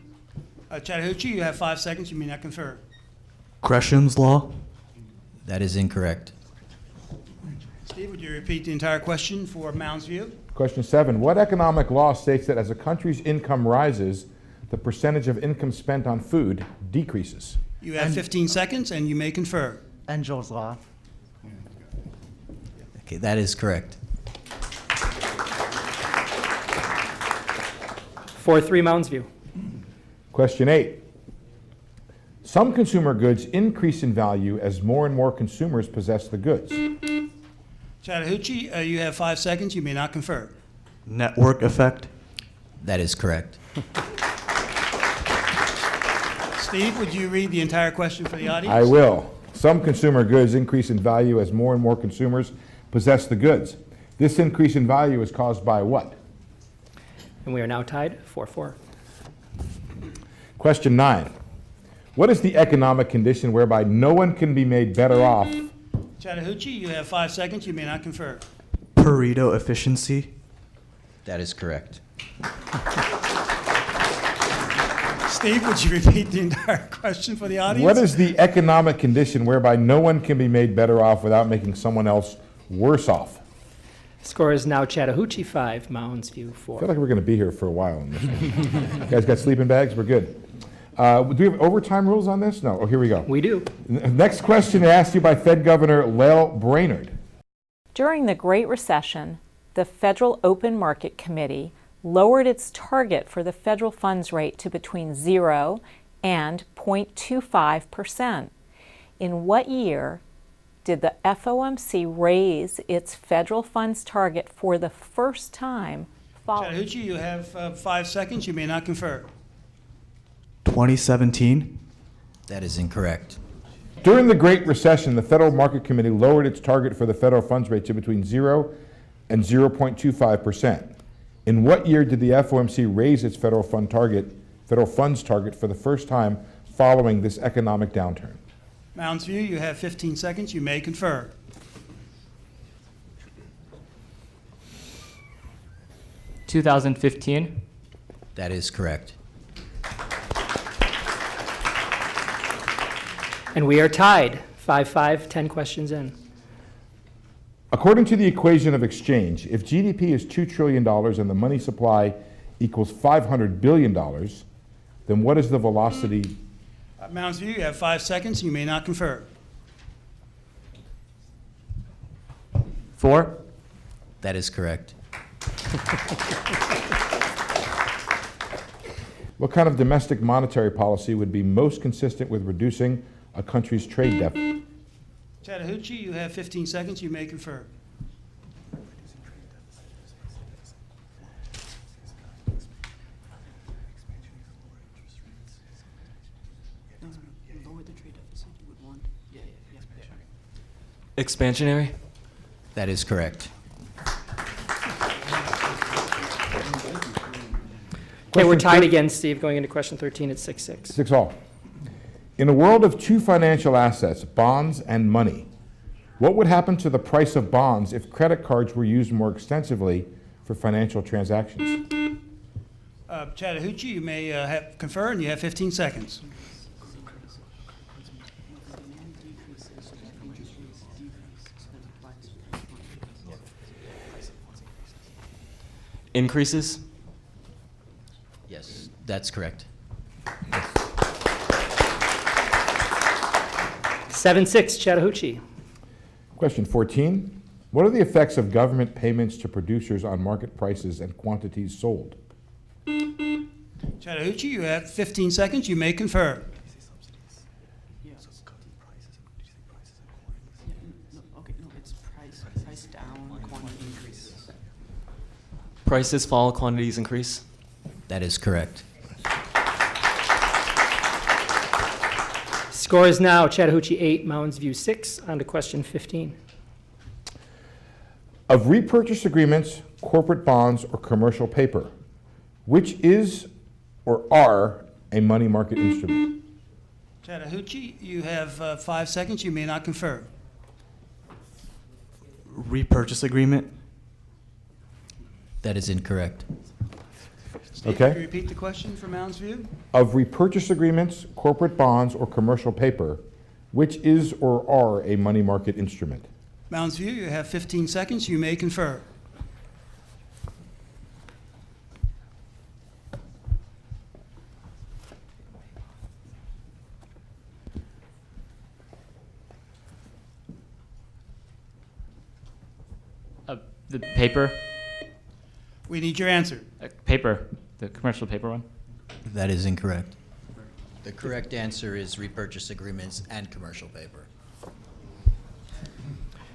Chattahoochee, you have 5 seconds. You may not confer. Gresham's Law? That is incorrect. Steve, would you repeat the entire question for Mounds View? Question 7. What economic law states that as a country's income rises, the percentage of income spent on food decreases? You have 15 seconds, and you may confer. Engel's Law. Okay, that is correct. 4-3 Mounds View. Question 8. Some consumer goods increase in value as more and more consumers possess the goods. Chattahoochee, you have 5 seconds. You may not confer. Network effect? That is correct. Steve, would you read the entire question for the audience? I will. Some consumer goods increase in value as more and more consumers possess the goods. This increase in value is caused by what? And we are now tied, 4-4. Question 9. What is the economic condition whereby no one can be made better off? Chattahoochee, you have 5 seconds. You may not confer. Pareto efficiency? That is correct. Steve, would you repeat the entire question for the audience? What is the economic condition whereby no one can be made better off without making someone else worse off? Score is now Chattahoochee 5, Mounds View I 4. feel like we're going to be here for a while on this one. You guys got sleeping bags? We're good. Do we have overtime rules on this? No. Oh, here we go. We do. Next question asked you by Fed Governor Lael Brainerd. During the Great Recession, the Federal Open Market Committee lowered its target for the federal funds rate to between 0 and 0.25%. In what year did the FOMC raise its federal funds target for the first time following? Chattahoochee, you have 5 seconds. You may not confer. 2017. That is incorrect. During the Great Recession, the Federal Market Committee lowered its target for the federal funds rate to between 0 and 0.25%. In what year did the FOMC raise its federal funds target for the first time following this economic downturn? Mounds View, you have 15 seconds. You may confer. $2015. That is correct. And we are tied, 5-5, 10 questions in. According to the equation of exchange, if GDP is $2 trillion and the money supply equals $500 billion, then what is the velocity? Mounds View, you have 5 seconds. You may not confer. 4. That is correct. What kind of domestic monetary policy would be most consistent with reducing a country's trade deficit? Chattahoochee, you have 15 seconds. You may confer. Expansionary? That is correct. Okay, we're tied again, Steve, going into question 13 at 6-6. 6-all. In a world of two financial assets, bonds and money, what would happen to the price of bonds if credit cards were used more extensively for financial transactions? Chattahoochee, you may confer, and you have 15 seconds. Increases? Yes, that's correct. 7-6, Chattahoochee. Question 14. What are the effects of government payments to producers on market prices and quantities sold? Chattahoochee, you have 15 seconds. You may confer. Prices fall, quantities increase? That is correct. Score is now Chattahoochee 8, Mounds View 6. On to question 15. Of repurchase agreements, corporate bonds, or commercial paper, which is or are a money market instrument? Chattahoochee, you have 5 seconds. You may not confer. Repurchase agreement? That is incorrect. Steve, Okay. Can you repeat the question for Mounds View? Of repurchase agreements, corporate bonds, or commercial paper, which is or are a money market instrument? Mounds View, you have 15 seconds. You may confer. The paper? We need your answer. Paper. The commercial paper one? That is incorrect. The correct answer is repurchase agreements and commercial paper.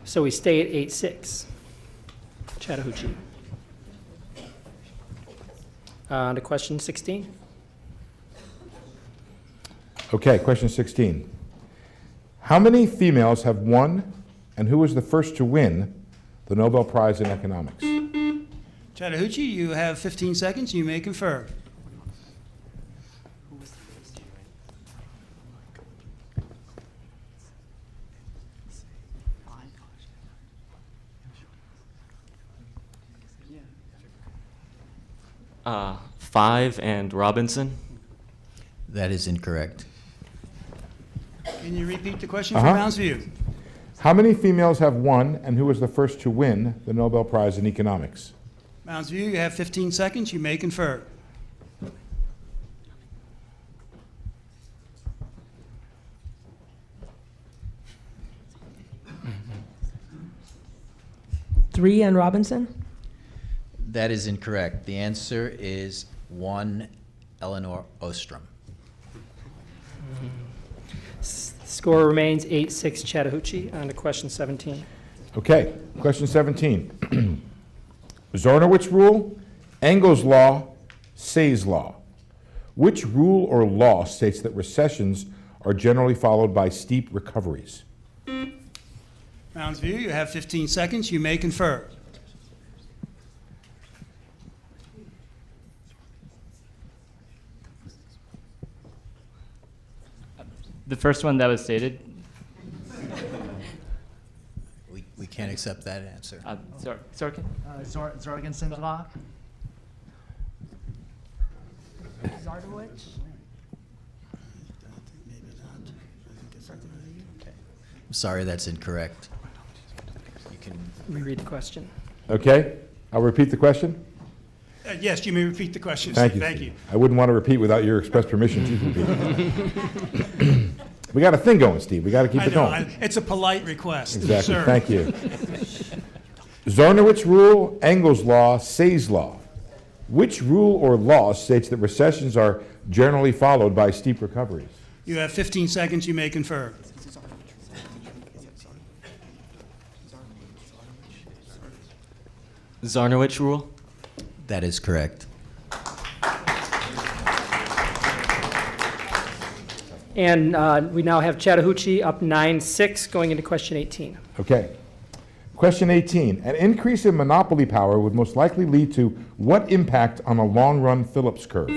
So we stay at 8-6, Chattahoochee. On to question 16. Okay, question 16. How many females have won, and who was the first to win, the Nobel Prize in Economics? Chattahoochee, you have 15 seconds. You may confer. Five and Robinson? That is incorrect. Can you repeat the question for Mounds View? How many females have won, and who was the first to win the Nobel Prize in Economics? Mounds View, you have 15 seconds. You may confer. Three, Ann Robinson. That is incorrect. The answer is 1, Eleanor Ostrom. Score remains 8-6 Chattahoochee. On to question 17. Okay, question 17. Zornowitz rule, Engel's law, Say's law. Which rule or law states that recessions are generally followed by steep recoveries? Mounds View, you have 15 seconds. You may confer. The first one that was stated. We can't accept that answer. Sorkin? Jorgensen's law. Zardowicz. I'm sorry, that's incorrect. You can Reread the question. Okay, I'll repeat the question. Yes, you may repeat the question. Thank you. Thank Steve. you. I wouldn't want to repeat without your express permission to repeat. We got a thing going, Steve. We got to keep I it know. going. It's a polite request. Exactly. Sir. Thank you. Zornowitz rule, Engel's law, Say's law. Which rule or law states that recessions are generally followed by steep recoveries? You have 15 seconds. You may confer. Zarnowitz rule? That is correct. And we now have Chattahoochee up 9-6 going into question 18. Okay. Question 18. An increase in monopoly power would most likely lead to what impact on a long-run Phillips curve?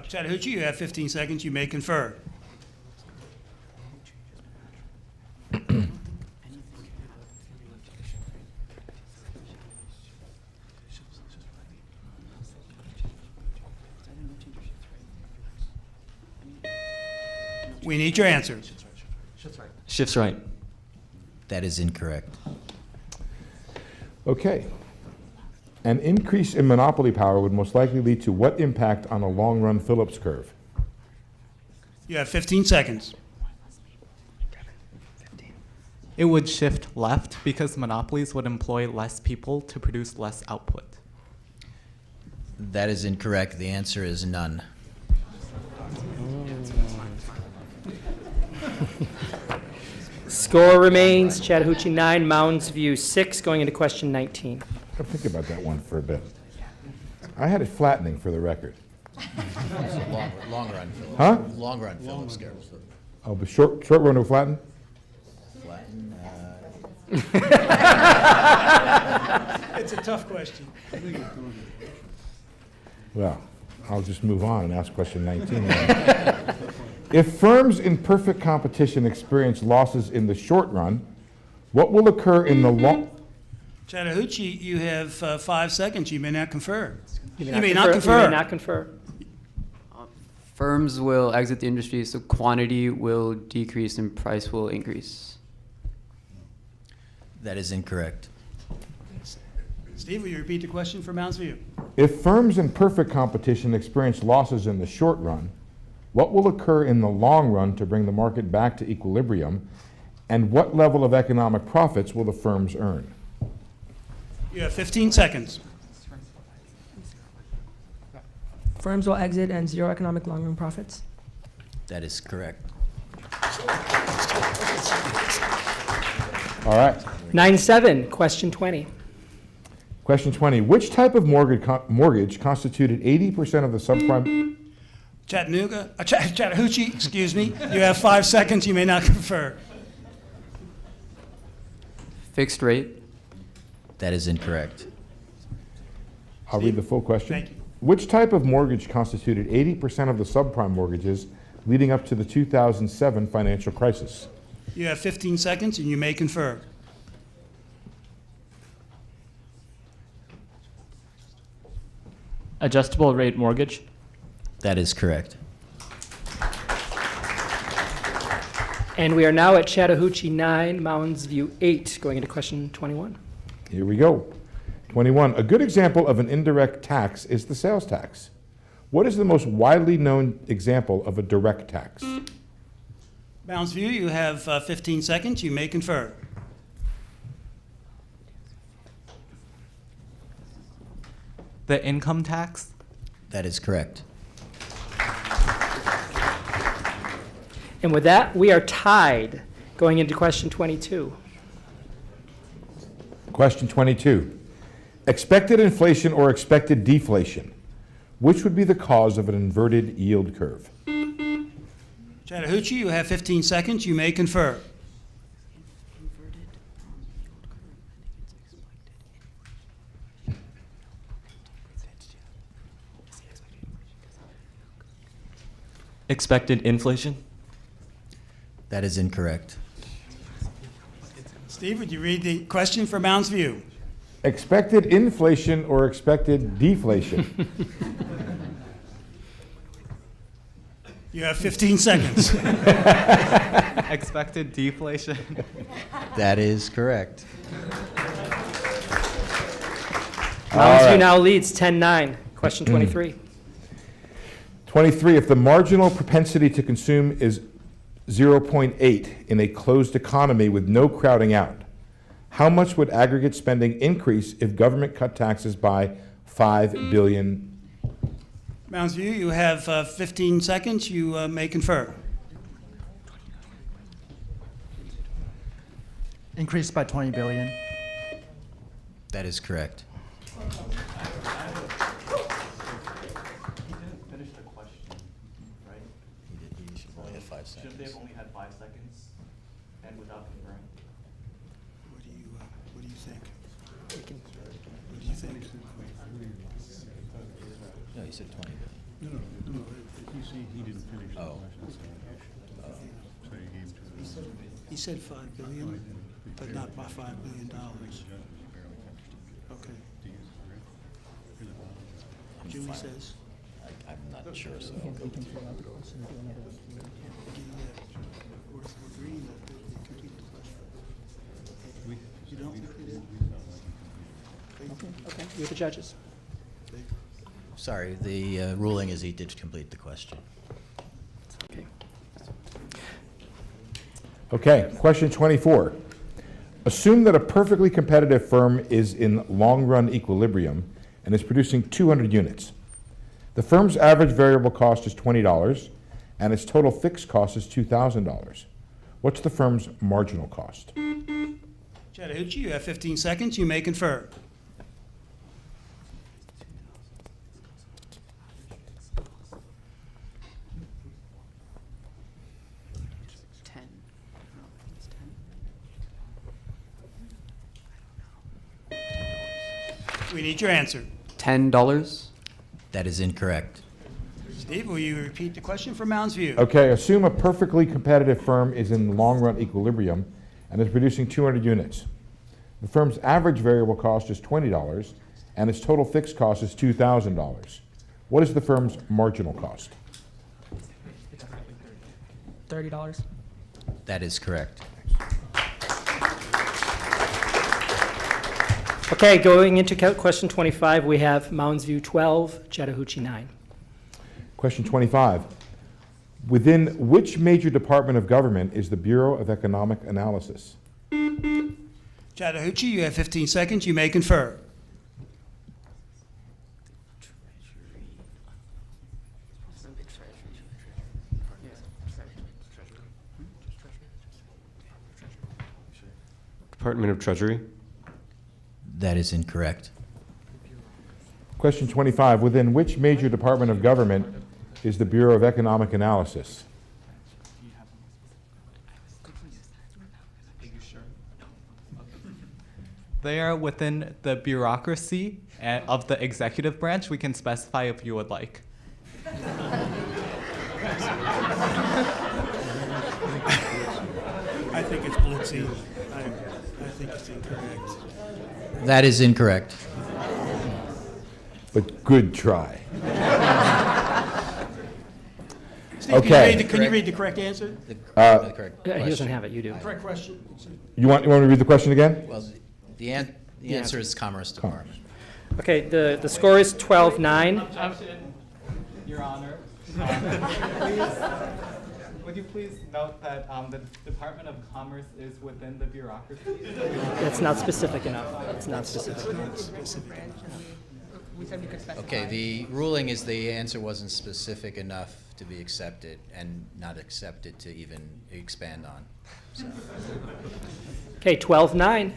Chattahoochee, you have 15 seconds. You may confer. We need your answer. Shifts right. That is incorrect. Okay. An increase in monopoly power would most likely lead to what impact on a long-run Phillips curve? You have 15 seconds. It would shift left because monopolies would employ less people to produce less output. That is incorrect. The answer is none. Score remains Chattahoochee 9, Mounds View 6 going into question 19. I'll think about that one for a bit. I had it flattening for the record. Long run Phillips. Huh? Long run Phillips curve. Oh, but short run to flatten? Flatten. It's a tough question. Well, I'll just move on and ask question 19. If firms in perfect competition experience losses in the short run, what will occur in the long... Chattahoochee, you have 5 seconds. You may not confer. You may not confer. You may not confer. Firms will exit the industry, so quantity will decrease and price will increase. That is incorrect. Steve, will you repeat the question for Mounds View? If firms in perfect competition experience losses in the short run, what will occur in the long run to bring the market back to equilibrium, and what level of economic profits will the firms earn? You have 15 seconds. Firms will exit and zero economic long-run profits. That is correct. All right. 9-7, question 20. Question 20. Which type of mortgage constituted 80% of the subprime... Chattahoochee, excuse me. You have 5 seconds. You may not confer. Fixed rate. That is incorrect. I'll read the full question. Thank you. Which type of mortgage constituted 80% of the subprime mortgages leading up to the 2007 financial crisis? You have 15 seconds, and you may confer. Adjustable rate mortgage. That is correct. And we are now at Chattahoochee 9, Mounds View 8, going into question 21. Here we go. 21. A good example of an indirect tax is the sales tax. What is the most widely known example of a direct tax? Mounds View, you have 15 seconds. You may confer. The income tax? That is correct. And with that, we are tied going into question 22. Question 22. Expected inflation or expected deflation. Which would be the cause of an inverted yield curve? Chattahoochee, you have 15 seconds. You may confer. Expected inflation? That is incorrect. Steve, would you read the question for Mounds View? Expected inflation or expected deflation? You have 15 seconds. Expected deflation? That is correct. Mounds View now leads 10-9. Question 23. 23. If the marginal propensity to consume is 0.8 in a closed economy with no crowding out, how much would aggregate spending increase if government cut taxes by $5 billion? Mounds View, you have 15 seconds. You may confer. Increased by 20 billion. That is correct. Shouldn't they have only had 5 seconds and without conferring? What do you think? What do you think? No, you said 20 billion. No. He didn't finish the question. He said $5 billion, but not by $5 billion. Okay. Julie says. I'm not sure, so. You don't think they did? Okay, you're the judges. Sorry, the ruling is he did complete the question. Okay. Okay, question 24. Assume that a perfectly competitive firm is in long-run equilibrium and is producing 200 units. The firm's average variable cost is $20, and its total fixed cost is $2,000. What's the firm's marginal cost? Chattahoochee, you have 15 seconds. You may confer. We need your answer. $10? That is incorrect. Steve, will you repeat the question for Mounds View? Okay, assume a perfectly competitive firm is in long-run equilibrium and is producing 200 units. The firm's average variable cost is $20, and its total fixed cost is $2,000. What is the firm's marginal cost? $30. That is correct. Okay, going into question 25, we have Mounds View 12, Chattahoochee 9. Question 25. Within which major department of government is the Bureau of Economic Analysis? Chattahoochee, you have 15 seconds. You may confer. Department of Treasury? That is incorrect. Question 25. Within which major department of government is the Bureau of Economic Analysis? They are within the bureaucracy of the executive branch. We can specify if you would like. I think it's blitzy. I think it's incorrect. That is incorrect. But good try. Steve, Steve, Okay. can you read the correct answer? He doesn't have it, you do. Correct question. You want me to read the question again? Well, the answer is Commerce Department. Okay, the score is 12-9. Your Honor, would you please note that the Department of Commerce is within the bureaucracy? It's not specific enough. It's not specific. Okay, the ruling is the answer wasn't specific enough to be accepted and not accepted to even expand on. So. Okay, 12-9.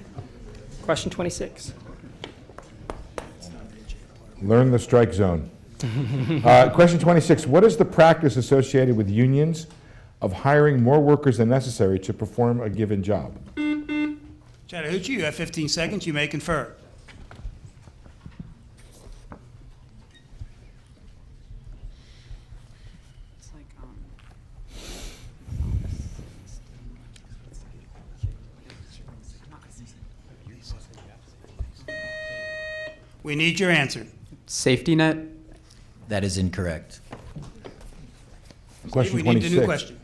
Question 26. Learn the strike zone. Question 26. What is the practice associated with unions of hiring more workers than necessary to perform a given job? Chattahoochee, you have 15 seconds. You may confer. We need your answer. Safety net? That is incorrect. Question we need the 26. new question.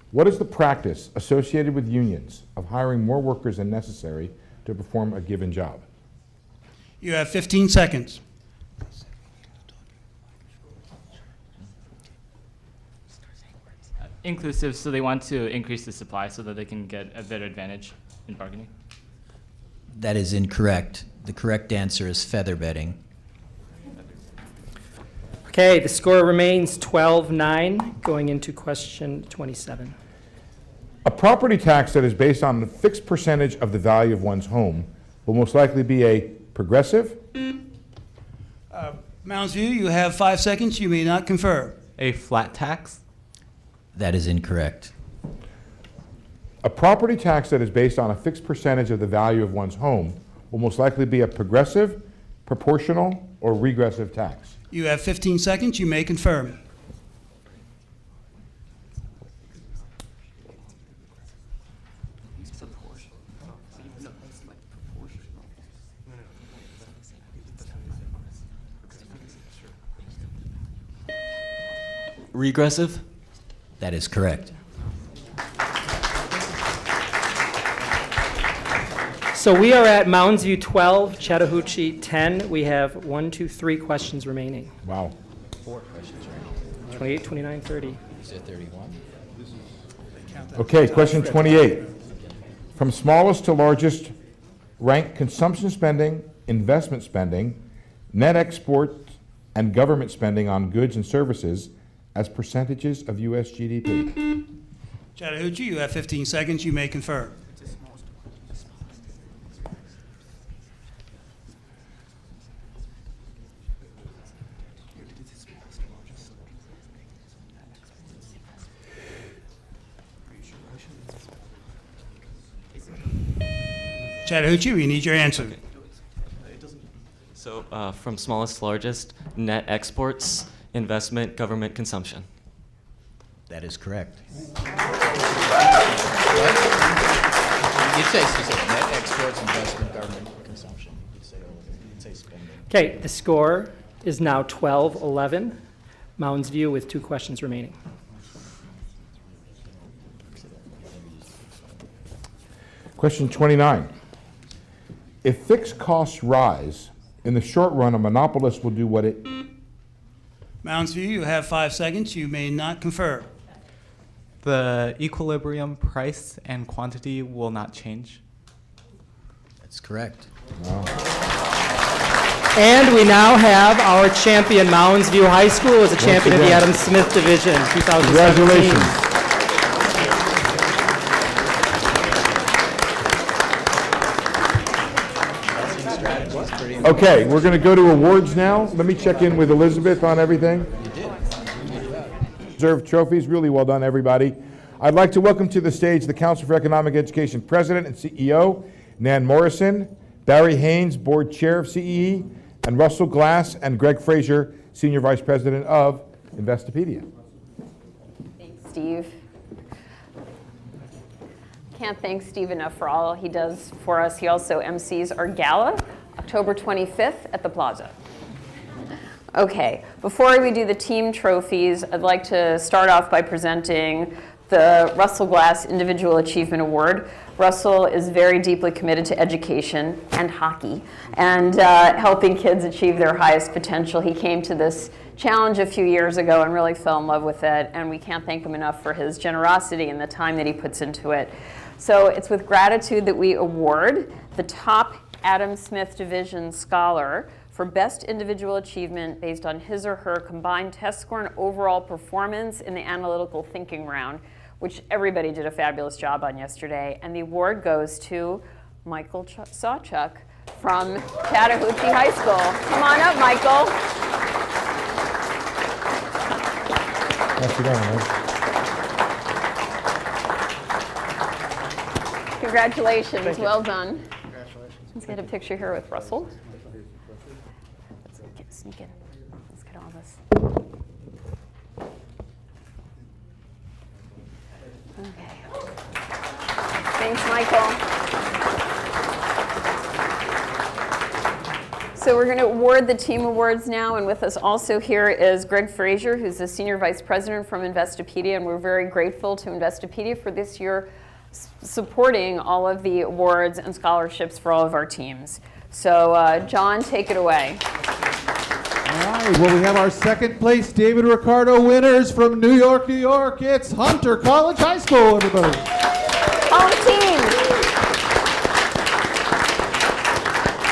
What is the practice associated with unions of hiring more workers than necessary to perform a given job? You have 15 seconds. Inclusive, so they want to increase the supply so that they can get a better advantage in bargaining. That is incorrect. The correct answer is feather bedding. Okay, the score remains 12-9 going into question 27. A property tax that is based on a fixed percentage of the value of one's home will most likely be a progressive. Mounds View, you have 5 seconds. You may not confer. A flat tax? That is incorrect. A property tax that is based on a fixed percentage of the value of one's home will most likely be a progressive, proportional, or regressive tax. You have 15 seconds. You may confirm. Regressive? That is correct. So we are at Mounds View 12, Chattahoochee 10. We have 3 questions remaining. Wow. 4 questions, right? 28, 29, 30. Is it 31? Okay, question 28. From smallest to largest, rank consumption spending, investment spending, net export, and government spending on goods and services as percentages of U.S. GDP. Chattahoochee, you have 15 seconds. You may confer. Chattahoochee, we need your answer. Okay. So from smallest to largest, net exports, investment, government consumption. That is correct. You'd say net exports, investment, government consumption. You'd say spending. Okay, the score is now 12-11. Mounds View with 2 questions remaining. Question 29. If fixed costs rise, in the short run, a monopolist will do what it... Mounds View, you have 5 seconds. You may not confer. The equilibrium price and quantity will not change. That's correct. Wow. And we now have our champion, Mounds View High School, as a champion of the Adam Smith Division, 2017. Congratulations. Okay, we're going to go to awards now. Let me check in with Elizabeth on everything. Reserved trophies, really well done, everybody. I'd like to welcome to the stage the Council for Economic Education President and CEO, Nan Morrison, Barry Haynes, Board Chair of CEE, and Russell Glass and Greg Frazier, Senior Vice President of Investopedia. Thanks, Steve. Can't thank Steve enough for all he does for us. He also MCs our gala, October 25th at the Plaza. Okay, before we do the team trophies, I'd like to start off by presenting the Russell Glass Individual Achievement Award. Russell is very deeply committed to education and hockey and helping kids achieve their highest potential. He came to this challenge a few years ago and really fell in love with it, and we can't thank him enough for his generosity and the time that he puts into it. So it's with gratitude that we award the top Adam Smith Division Scholar for best individual achievement based on his or her combined test score and overall performance in the analytical thinking round, which everybody did a fabulous job on yesterday. And the award goes to Michael Sawchuk from Chattahoochee High School. Come on up, Michael. Pass it on, right? Congratulations, well done. Let's get a picture here with Russell. Let's sneak in. Let's get all this. Okay. Thanks, Michael. So we're going to award the team awards now, and with us also here is Greg Frazier, who's the Senior Vice President from Investopedia, and we're very grateful to Investopedia for this year supporting all of the awards and scholarships for all of our teams. So John, take it away. All right, well, we have our second place David Ricardo winners from New York, New York. It's Hunter College High School, everybody. Home team.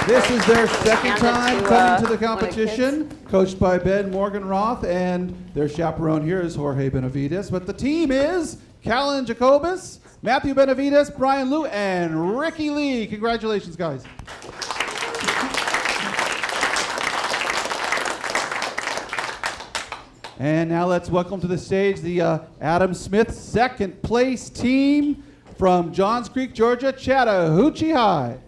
This is their second Hand it time to, coming to the one of the competition, coached by Ben Morganroth, and their chaperone here is Jorge Benavides. But the team is Callan Jacobus, Matthew Benavides, Brian Liu, and Ricky Lee. Congratulations, guys. And now let's welcome to the stage the Adam Smith second place team from Johns Creek, Georgia, Chattahoochee High.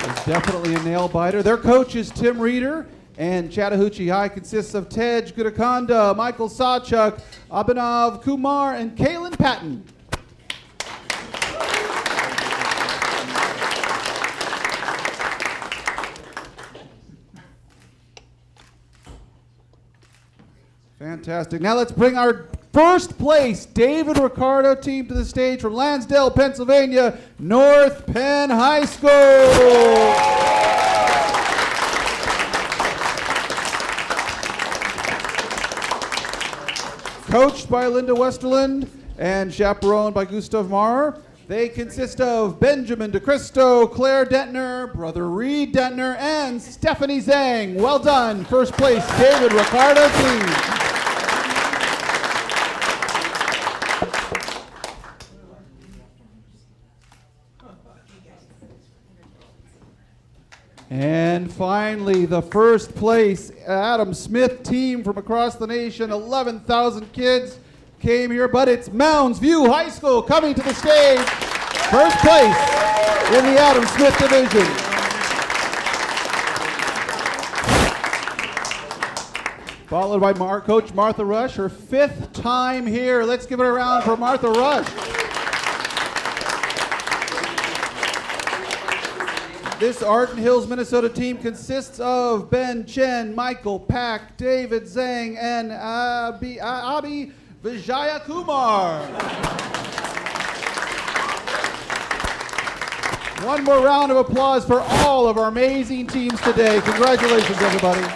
It's definitely a nail biter. Their coach is Tim Reeder, and Chattahoochee High consists of Tej Gudakonda, Michael Sawchuk, Abhinav Kumar, and Kaylin Patton. Fantastic. Now let's bring our first place David Ricardo team to the stage from Lansdale, Pennsylvania, North Penn High School. Coached by Linda Westerland and chaperoned by Gustav Maurer. They consist of Benjamin DeCristo, Claire Dentner, brother Reed Dentner, and Stephanie Zhang. Well done. First place David Ricardo team. And finally, the first place Adam Smith team from across the nation, 11,000 kids came here, but it's Mounds View High School coming to the stage. First place in the Adam Smith division. Followed by Coach Martha Rush, her 5th time here. Let's give it a round for Martha Rush. This Arden Hills, Minnesota team consists of Ben Chen, Michael Pack, David Zhang, and Abhi Vijaya Kumar. One more round of applause for all of our amazing teams today. Congratulations, everybody.